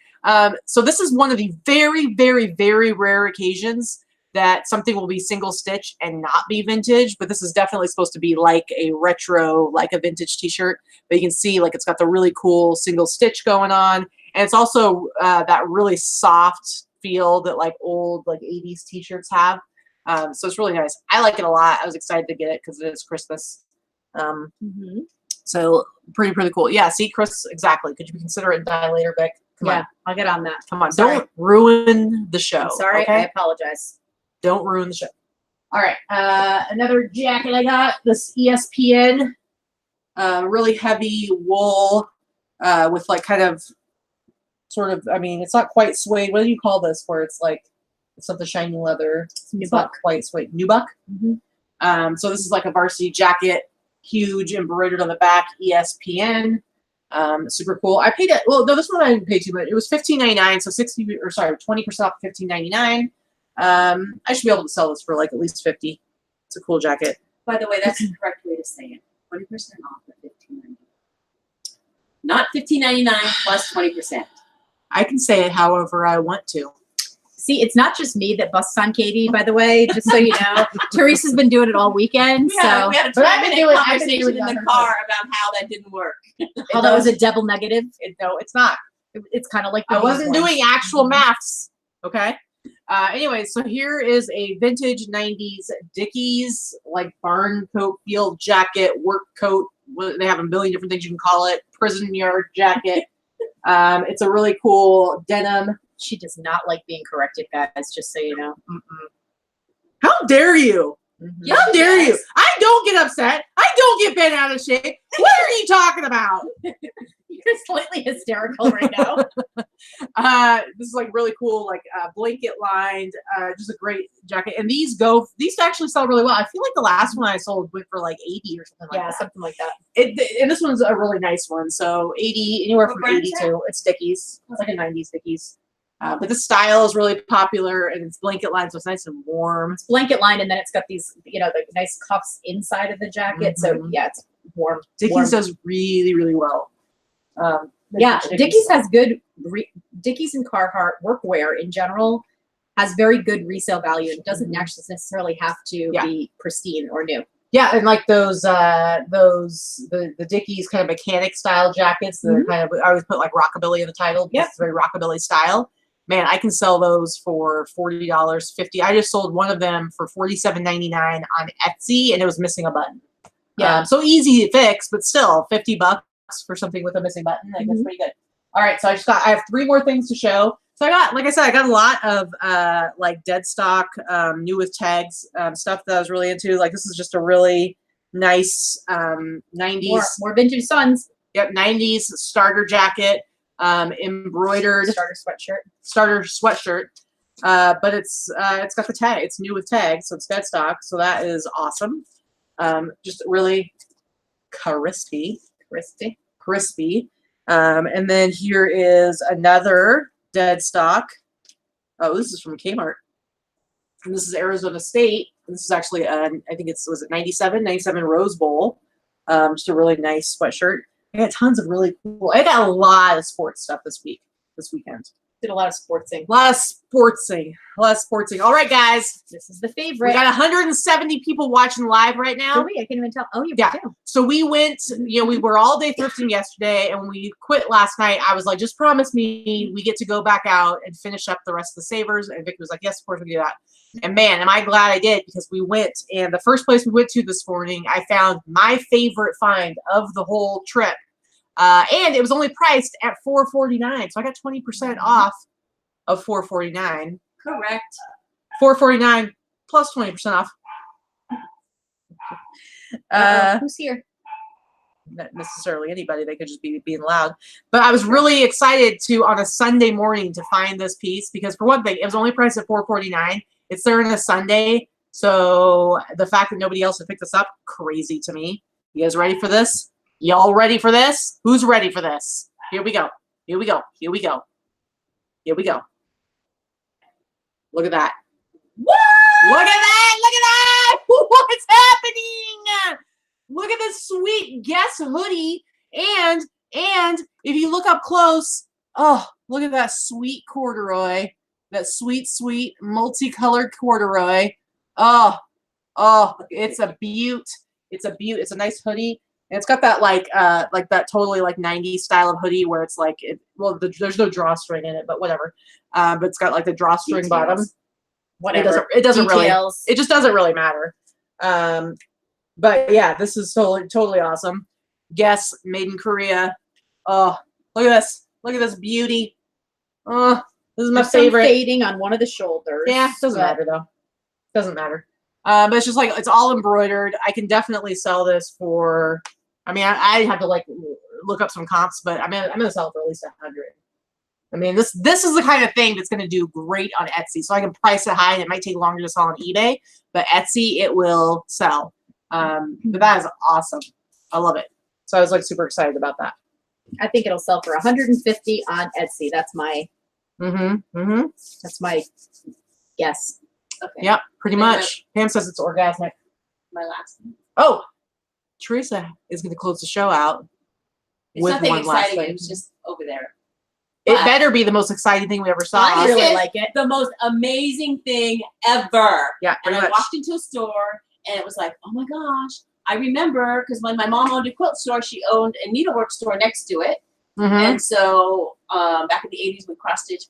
So this is one of the very, very, very rare occasions that something will be single stitch and not be vintage. But this is definitely supposed to be like a retro, like a vintage t-shirt. But you can see like it's got the really cool single stitch going on. And it's also that really soft feel that like old like 80s t-shirts have. So it's really nice. I like it a lot. I was excited to get it because it is Christmas. So pretty cool. Yeah, see, Chris, exactly. Could you consider it dye later, Beck? Come on. I'll get on that. Come on. Sorry. Don't ruin the show. I'm sorry. Okay? I apologize. Don't ruin the show. All right. Another jacket I got, this ESPN, really heavy wool with like kind of sort of, I mean, it's not quite suede. What do you call this where it's like, it's not the shiny leather. It's not quite suede. Nubuck? So this is like a varsity jacket. Huge embroidered on the back, ESPN, super cool. I paid it. Well, no, this one I didn't pay too much. It was $15.99, so 20% off $15.99. I should be able to sell this for like at least $50. It's a cool jacket. By the way, that's the correct way to say it. 20% off at $15.99. Not $15.99 plus 20%. I can say it however I want to. See, it's not just me that busts on Katie, by the way, just so you know. Teresa's been doing it all weekend. Yeah, so we had a 20-minute conversation in the car about how that didn't work. Oh, that was a double negative? No, it's not. It's kind of like I wasn't doing actual maths. Okay. Anyway, so here is a vintage 90s Dickies, like barn coat, field jacket, work coat. They have a million different things you can call it. Prison yard jacket. It's a really cool denim. She does not like being corrected, guys, just so you know. How dare you? How dare you? I don't get upset. I don't get bent out of shape. What are you talking about? You're slightly hysterical right now. This is like really cool, like blanket lined, just a great jacket. And these actually sell really well. I feel like the last one I sold went for like 80 or something like that. Yeah, something like that. And this one's a really nice one. So 80, anywhere from 80 to, it's Dickies. It's like a 90s Dickies. But the style is really popular and it's blanket lined, so it's nice and warm. It's blanket lined, and then it's got these, the nice cuffs inside of the jacket. So yeah, it's warm. Dickies does really, really well. Yeah, Dickies has good. Dickies and Carhartt workwear in general has very good resale value. It doesn't actually necessarily have to be pristine or new. Yeah, and like the Dickies kind of mechanic style jackets that are kind of, I always put like rockabilly in the title. Yeah, it's very rockabilly style. Man, I can sell those for $40, $50. I just sold one of them for $47.99 on Etsy, and it was missing a button. Yeah, so easy to fix, but still $50 for something with a missing button. Like, that's pretty good. All right, so I have 3 more things to show. So I got, like I said, I got a lot of like Deadstock, new with tags, stuff that I was really into. Like this is just a really nice 90s. More vintage Suns. Yep, 90s starter jacket, embroidered starter sweatshirt. But it's got the tag. It's new with tags, so it's Deadstock. So that is awesome. Just really crispy. And then here is another Deadstock. Oh, this is from Kmart. And this is Arizona State. And this is actually, I think was it 97 Rose Bowl. Just a really nice sweatshirt. I got tons of really cool. I got a lot of sports stuff this weekend. Did a lot of sportsing. All right, guys. This is the favorite. We got 170 people watching live right now. So I can't even tell. Oh, yeah. So we went, we were all day thrifting yesterday, and when we quit last night, I was like, just promise me we get to go back out and finish up the rest of the savers. And Vicky was like, yes, of course we can do that. And man, am I glad I did, because we went, and the first place we went to this morning, I found my favorite find of the whole trip. And it was only priced at $4.49, so I got 20% off of $4.49. Correct. $4.49, plus 20% off. Who's here? Not necessarily anybody. They could just be being loud. But I was really excited to on a Sunday morning to find this piece because for one thing, it was only priced at $4.49. It's there on a Sunday, so the fact that nobody else had picked this up, crazy to me. You guys ready for this? Y'all ready for this? Who's ready for this? Here we go. Here we go. Here we go. Here we go. Look at that. What? Look at that. Look at that. What's happening? Look at this sweet Guess hoodie. And if you look up close, oh, look at that sweet corduroy. That sweet, sweet multicolored corduroy. Oh, it's a beaut. It's a beaut. It's a nice hoodie. And it's got that like that totally like 90s style of hoodie where it's like, there's no drawstring in it, but whatever. But it's got like the drawstring bottom. Whatever. It doesn't really, Details. it just doesn't really matter. But yeah, this is totally awesome. Guess made in Korea. Oh, look at this. Look at this beauty. Oh, this is my There's some favorite. fading on one of the shoulders. Yeah, doesn't matter though. Doesn't matter. But it's just like, it's all embroidered. I can definitely sell this for, I mean, I have to like look up some comps, but I'm gonna sell it for at least 100. I mean, this is the kind of thing that's going to do great on Etsy. So I can price it high and it might take longer to sell on eBay, but Etsy, it will sell. But that is awesome. I love it. So I was like super excited about that. I think it'll sell for 150 on Etsy. That's my that's my guess. Okay. Yep, pretty And much. Pam says it's orgasmic. My last one. Oh, Teresa is going to close the show out It's with nothing one last exciting. thing. It was just over there. It But better be the most exciting thing we ever saw. I really This is like it. the most amazing thing ever. Yeah, And pretty I much. walked into a store and it was like, oh my gosh. I remember because when my mom owned a quilt store, she owned a needlework store next to it. Mhm. And so back in the 80s when cross stitch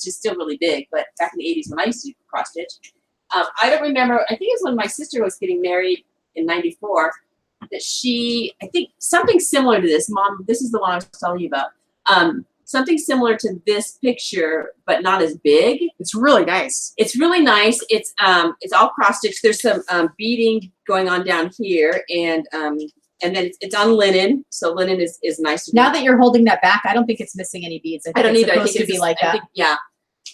is still really big, but back in the 80s when I used to do cross stitch, I don't remember, I think it was when my sister was getting married in 94 that she, I think something similar to this, Mom, this is the one I was telling you about. Something similar to this picture, but not as big. It's really nice. It's really nice. It's all cross stitch. There's some beading going on down here, and then it's on linen. So linen is nice. To Now do. that you're holding that back, I don't think it's missing any beads. I don't it's either. I supposed think to it's be like that. yeah.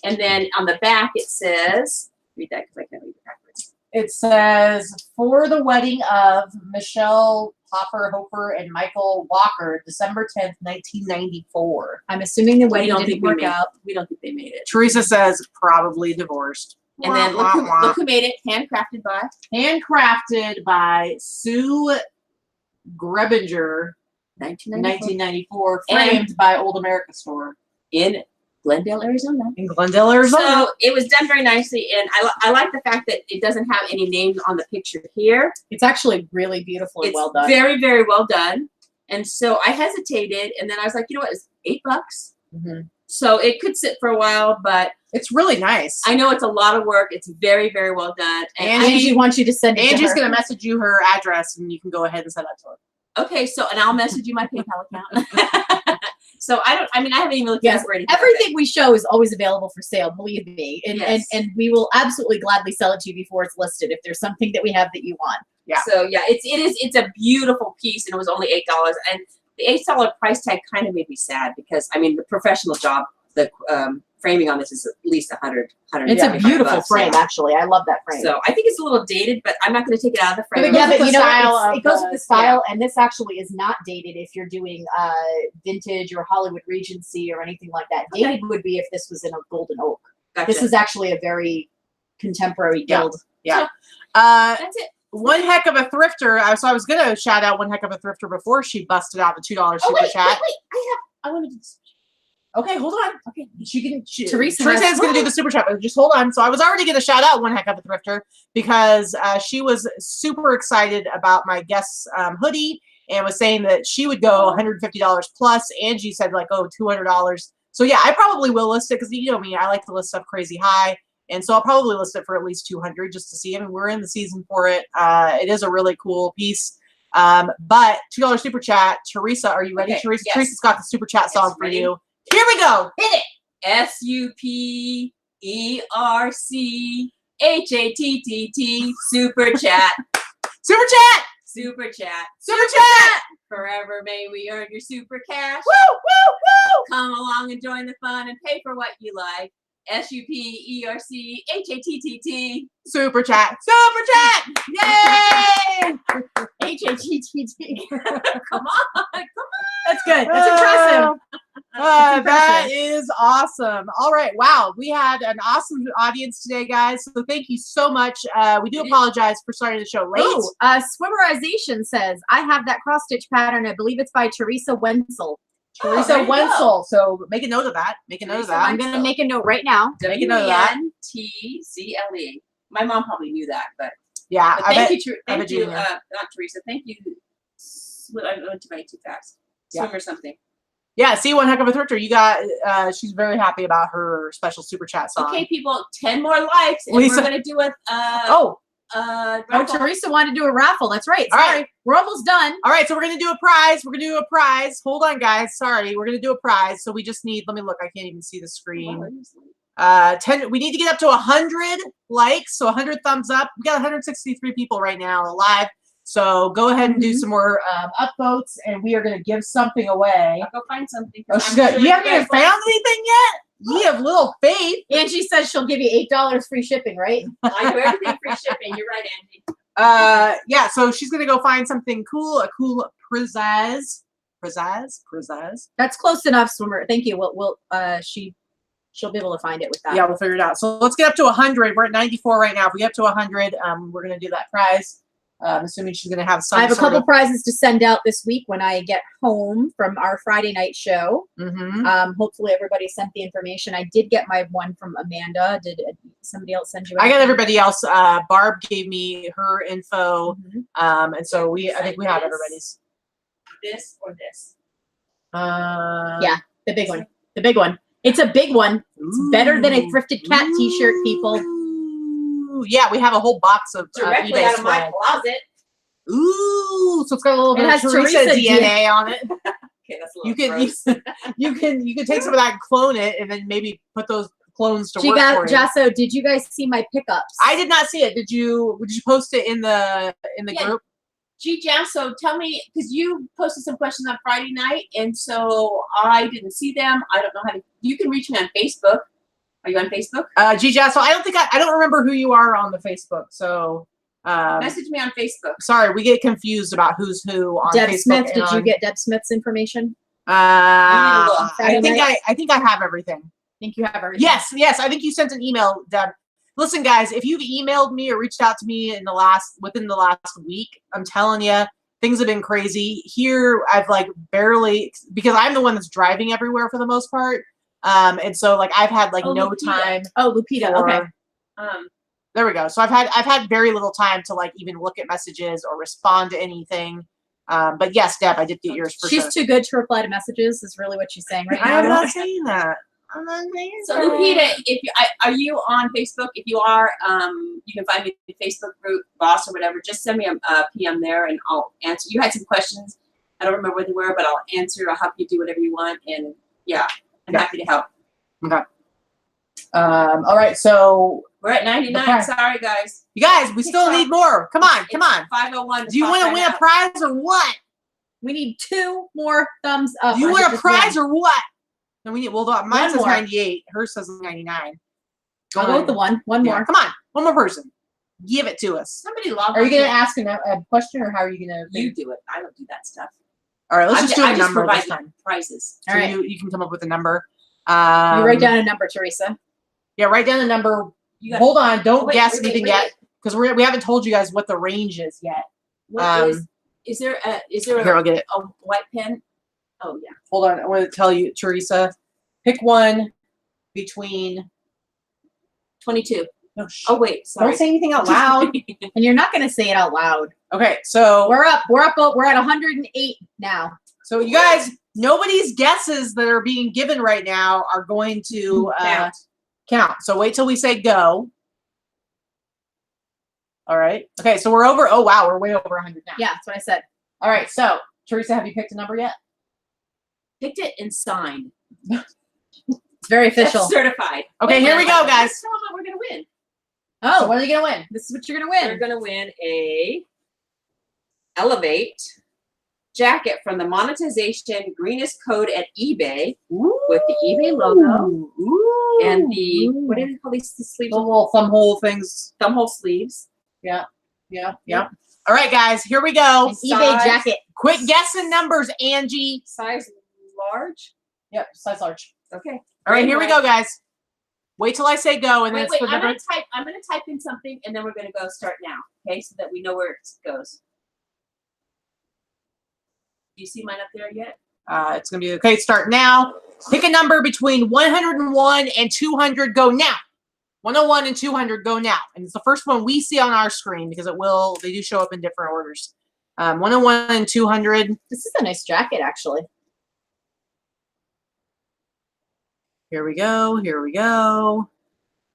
And then on the back it says, read that because I can't read it backwards. It says, for the wedding of Michelle Hopper Hofer and Michael Walker, December 10th, 1994. I'm assuming the We wedding don't didn't think we work made out. We don't think they made it. Teresa says, probably divorced. And then Wah, wah, wah. look who made it. Handcrafted by Handcrafted by Sue Grebinger, 1994 1994, framed by Old America Store in Glendale, Arizona. in Glendale, Arizona. So it was done very nicely, and I like the fact that it doesn't have any names on the picture here. It's actually really beautiful and It's well done. very, very well done. And so I hesitated, and then I was like, you know what, it's $8. Mhm. So it could sit for a while, but It's really nice. I know it's a lot of work. It's very, very well done. And Angie wants you to send it to Angie's her. going to message you her address, and you can go ahead and send that to her. okay, so and I'll message you my PayPal account. So I haven't even looked Yes, at anything. everything we show is always available for sale, believe me. And, Yes. and we will absolutely gladly sell it to you before it's listed if there's something that we have that you want. Yeah. So yeah, it's a beautiful piece, and it was only $8. And the $8 price tag kind of made me sad because I mean the professional job, the framing on this is at least $100. It's a beautiful bucks, frame, yeah. actually. I love that frame. So I think it's a little dated, but I'm not going to take it out of the frame. Yeah, with but the you know, style what? of It goes the- with the style, and this actually is not dated if you're doing vintage or Hollywood Regency or anything like that. Okay. Dated would be if this was in a golden oak. Gotcha. This is actually a very contemporary Yeah. build. Yeah. That's it. One heck of a thrifter. So I was going to shout out one heck of a thrifter before she busted out the $2 Oh super wait, chat. I wanted to. Okay, hold on. Okay, Teresa Teresa has- is going to do the super chat, but just hold on. So I was already going to shout out one heck of a thrifter because she was super excited about my guest hoodie and was saying that she would go $150 plus. Angie said like, oh, $200. So yeah, I probably will list it because you know me, I like to list stuff crazy high. And so I'll probably list it for at least 200 just to see. I mean, we're in the season for it. It is a really cool piece. But $2 super chat. Teresa, are you ready? Okay, Teresa, yes. Teresa's got the super chat Yes, song for ready? you. Here we go. Hit it. SUPERC HATTT super chat. Super chat. Super chat. Super chat. Forever may we earn your super cash. Woo, woo, woo. Come along and join the fun and pay for what you like. SUPERCHATTT. Super chat. Super chat. Yay. HATTT. Come on. That's good. That's impressive. That impressive. is awesome. All right. Wow. We had an awesome audience today, guys. So thank you so much. We do apologize for starting the show late. Oh, Swimmerization says, I have that cross stitch pattern. I believe it's by Teresa Wenzel. Teresa there you Wenzel. So make a note of that. Make a note of Teresa that. I'm going to make a note right now. Make a note of that. WENTZLE. My mom probably knew that, but Yeah. I thank bet. you, I bet thank you, you knew. not Teresa. Thank you. I went to write too fast. Yeah. Swim or something. Yeah. See, one heck of a thrifter. You got. She's very happy about her special super chat song. Okay, people, 10 more likes, and Lisa. we're gonna do a Oh. raffle. Teresa wanted to do a raffle. That's right. All Sorry. right. We're almost done. All right, so we're gonna do a prize. We're gonna do a prize. Hold on, guys. Sorry, we're gonna do a prize. So we just need. Let me look. I can't even see the screen. 10. We need to get up to 100 likes. So 100 thumbs up. We got 163 people right now live. So go ahead and do some more upvotes, and we are gonna give something away. I'll go find something. Oh, she's got, you haven't even found anything yet. You have little faith. Angie says she'll give you $8 free shipping, right? I do everything free shipping. You're right, Angie. Yeah. So she's gonna go find something cool. A cool pizzazz. That's close enough, Swimmer. Thank you. She'll be able to find it with that. Yeah, we'll figure it out. So let's get up to 100. We're at 94 right now. If we get up to 100, we're gonna do that prize. Assuming she's gonna have some. I have a sort couple of- prizes to send out this week when I get home from our Friday night show. Hopefully everybody sent the information. I did get my one from Amanda. Did somebody else send you? I got anything? everybody else. Barb gave me her info, and so I think we have everybody's. This or this? Yeah, the big one. The big one. It's a big one. It's better than a thrifted cat T-shirt, people. Ooh, yeah, we have a whole box of Directly eBay out of my swag. closet. Ooh, so it's got a little It bit of has Teresa Teresa DNA on it. Okay, that's a little You can gross. you can take some of that and clone it, and then maybe put those clones to work for you. Jasso, did you guys see my pickups? I did not see it. Did you post it in the Yeah. group? Gee, Jasso, tell me, because you posted some questions on Friday night, and so I didn't see them. I don't know how to. You can reach me on Facebook. Are you on Facebook? Gija, so I don't remember who you are on the Facebook. So Message me on Facebook. sorry, we get confused about who's who on Deb Facebook. Smith, and did you on- get Deb Smith's information? I Friday think night? I think I have everything. I think you have everything. Yes, I think you sent an email, Deb. Listen, guys, if you've emailed me or reached out to me within the last week, I'm telling you, things have been crazy. Here, I've like barely, because I'm the one that's driving everywhere for the most part. And so like I've had like no Lupita. time. Oh, Lupita. for- Okay. There we go. So I've had very little time to like even look at messages or respond to anything. But yes, Deb, I did get yours for She's sure. too good to reply to messages, is really what she's saying right now. I'm not saying that. I'm not saying So that. Lupita, if you, are you on Facebook? If you are, you can find me in the Facebook group, Boss or whatever. Just send me a PM there, and I'll answer. You had some questions. I don't remember what they were, but I'll answer. I'll help you do whatever you want, and yeah, I'm happy to help. Okay. All right. So We're at 99. Okay. Sorry, guys. you guys, we still need more. Come on. It's 5:01. Do you want to win a prize or what? We need 2 more thumbs up. Do you or want a just prize one? or what? And we need. Well, mine One says more. 98. Hers says 99. I'll go with the one. One Yeah, more. come on. One more person. Give it to us. Somebody log Are you on going to to- ask a question, or how are you going to? You do it. I don't do that stuff. All right. Let's just do I a number provide this time. prizes. So All right. you can come up with a number. You write down a number, Teresa. Yeah, write down a number. You got. Hold on. Don't wait, guess wait, anything wait. yet, because we haven't told you guys what the range is yet. What is there a Here, I'll get it. a white pen? Oh yeah. Hold on. I want to tell you, Teresa. Pick one between. 22. No, Oh wait, sorry. don't say anything out loud. And you're not going to say it out loud. Okay, so We're up. We're at 108 now. So you guys, nobody's guesses that are being given right now are going to count. So wait till we say go. All right. Okay, so we're over. Oh wow, we're way over 100 now. Yeah, that's what I said. All right. So Teresa, have you picked a number yet? Picked it and signed. It's very official. That's certified. Okay, Wait, here we go, guys. Let's tell them what we're gonna win. Oh, So what are they gonna win? this is what you're gonna They're win. gonna win a Elevate jacket from the monetization greenest code at eBay with the eBay logo Ooh. and the what do they call these sleeves? The little thumb hole things. Thumb hole sleeves. Yeah. All right, guys, here we go. An eBay Size. jacket. Quick guessing numbers, Angie. Size large. Yep, size large. Okay. All right, here we go, guys. Wait till I say go, and then Wait, it's wait. the I'm number. gonna type in something, and then we're gonna go start now. Okay, so that we know where it goes. Do you see mine up there yet? It's gonna be okay. Start now. Pick a number between 101 and 200. Go now. 101 and 200. Go now. And it's the first one we see on our screen because it will. They do show up in different orders. 101 and 200. This is a nice jacket, actually. Here we go. Here we go.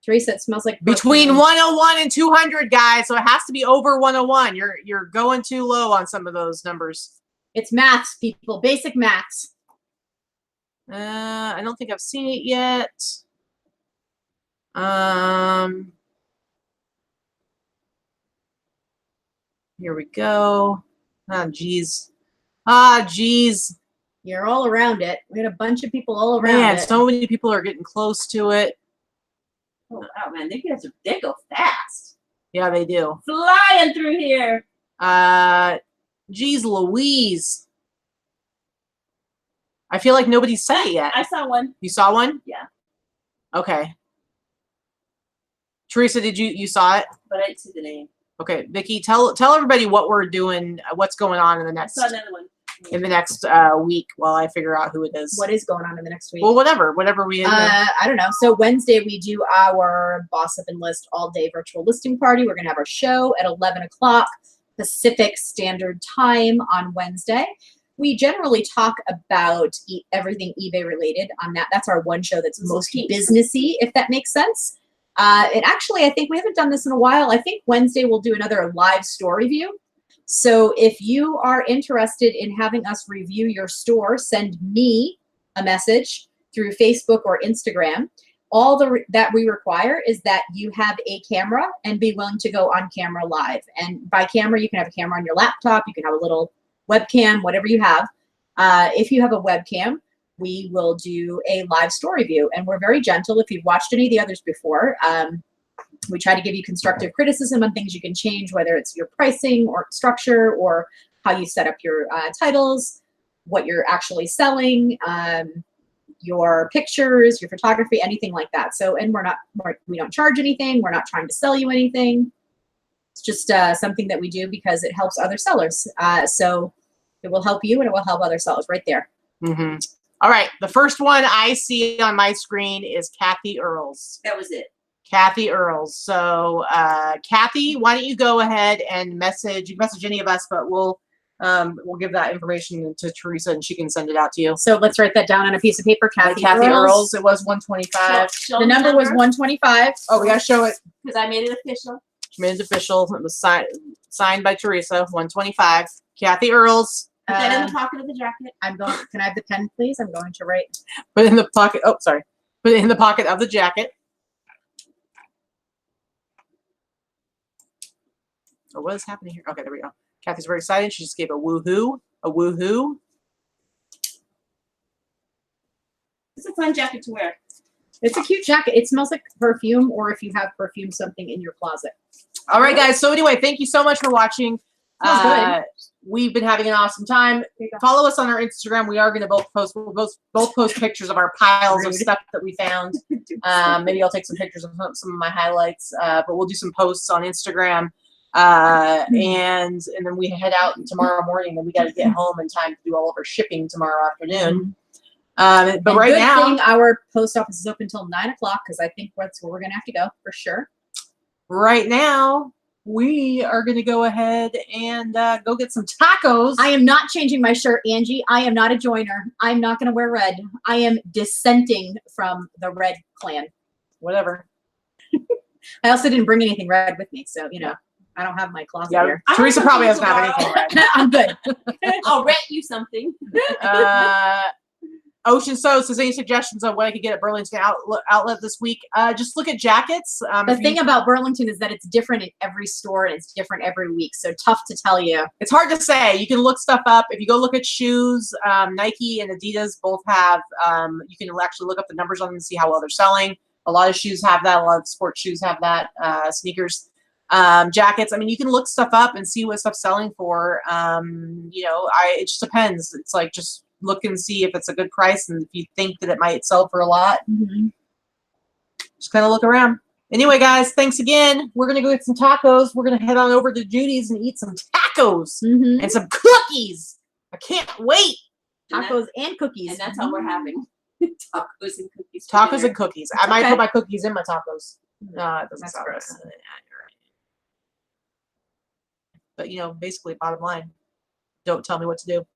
Teresa, it smells like Between perfume. 101 and 200, guys. So it has to be over 101. You're going too low on some of those numbers. It's maths, people. Basic maths. I don't think I've seen it yet. Here we go. Ah, geez. Ah, geez. You're all around it. We had a bunch of people all around Man, it. so many people are getting close to it. Oh wow, man, they go fast, Yeah, they do. flying through here. Geez Louise. I feel like nobody's said it yet. I saw one. You saw one? Yeah. Okay. Teresa, did you saw it? But I didn't see the name. Okay, Vicky, tell everybody what we're doing, what's going on in the I next saw another one. week while I figure out who it is. What is going on in the next week? Well, whatever we. I don't know. So Wednesday we do our Boss Up and List all-day virtual listing party. We're gonna have our show at 11 o'clock Pacific Standard Time on Wednesday. We generally talk about everything eBay related on that. That's our one show that's most businessy, if that makes sense. And actually, I think we haven't done this in a while. I think Wednesday we'll do another live store review. So if you are interested in having us review your store, send me a message through Facebook or Instagram. All that we require is that you have a camera and be willing to go on camera live. And by camera, you can have a camera on your laptop. You can have a little webcam, whatever you have. If you have a webcam, we will do a live store review. And we're very gentle. If you've watched any of the others before, we try to give you constructive criticism on things you can change, whether it's your pricing or structure or how you set up your titles, what you're actually selling, your pictures, your photography, anything like that. So, and we don't charge anything. We're not trying to sell you anything. It's just something that we do because it helps other sellers. So it will help you and it will help other sellers right there. Mm-hmm. All right. The first one I see on my screen is Kathy Earls. That was it. Kathy Earls. So, Kathy, why don't you go ahead and message? You can message any of us, but we'll give that information to Teresa and she can send it out to you. So let's write that down on a piece of paper. Kathy Earls. It was 125. The number was 125. Oh, we gotta show it. Because I made it official. She made it official. It was signed by Teresa. 125. Kathy Earls. Put that in the pocket of the jacket. Can I have the pen, please? I'm going to write. Put it in the pocket. Oh, sorry. Put it in the pocket of the jacket. Oh, what is happening here? Okay, there we go. Kathy's very excited. She just gave a woohoo. A woohoo. It's a fun jacket to wear. It's a cute jacket. It smells like perfume, or if you have perfume, something in your closet. All right, guys. So anyway, thank you so much for watching. That was good. We've been having an awesome time. Follow us on our Instagram. We are going to both post pictures of our piles of stuff that we found. Maybe I'll take some pictures of some of my highlights, but we'll do some posts on Instagram. And then we head out tomorrow morning, and we got to get home in time to do all of our shipping tomorrow afternoon. But and right good now, thing our post office is open until 9 o'clock because I think that's where we're gonna have to go for sure. Right now, we are going to go ahead and go get some tacos. I am not changing my shirt, Angie. I am not a joiner. I'm not gonna wear red. I am dissenting from the red clan. Whatever. I also didn't bring anything red with me, so you know. I don't have my closet here. Teresa probably doesn't have anything red. I'm good. I'll rent you something. Ocean So says, any suggestions on what I could get at Burlington outlet this week? Just look at jackets. The thing about Burlington is that it's different in every store and it's different every week. So tough to tell you. It's hard to say. You can look stuff up. If you go look at shoes, Nike and Adidas both have, you can actually look up the numbers on them and see how well they're selling. A lot of shoes have that. A lot of sports shoes have that. Sneakers, jackets. I mean, you can look stuff up and see what stuff's selling for. You know, it just depends. It's like, just look and see if it's a good price, and if you think that it might sell for a lot, just kind of look around. Anyway, guys, thanks again. We're gonna go get some tacos. We're gonna head on over to Judy's and eat some tacos and some cookies. I can't wait. Tacos and cookies. And that's all we're having. Tacos and cookies. Tacos and cookies. I might put my cookies in my tacos. No, it doesn't sound gross. good. But you know, basically, bottom line, don't tell me what to do.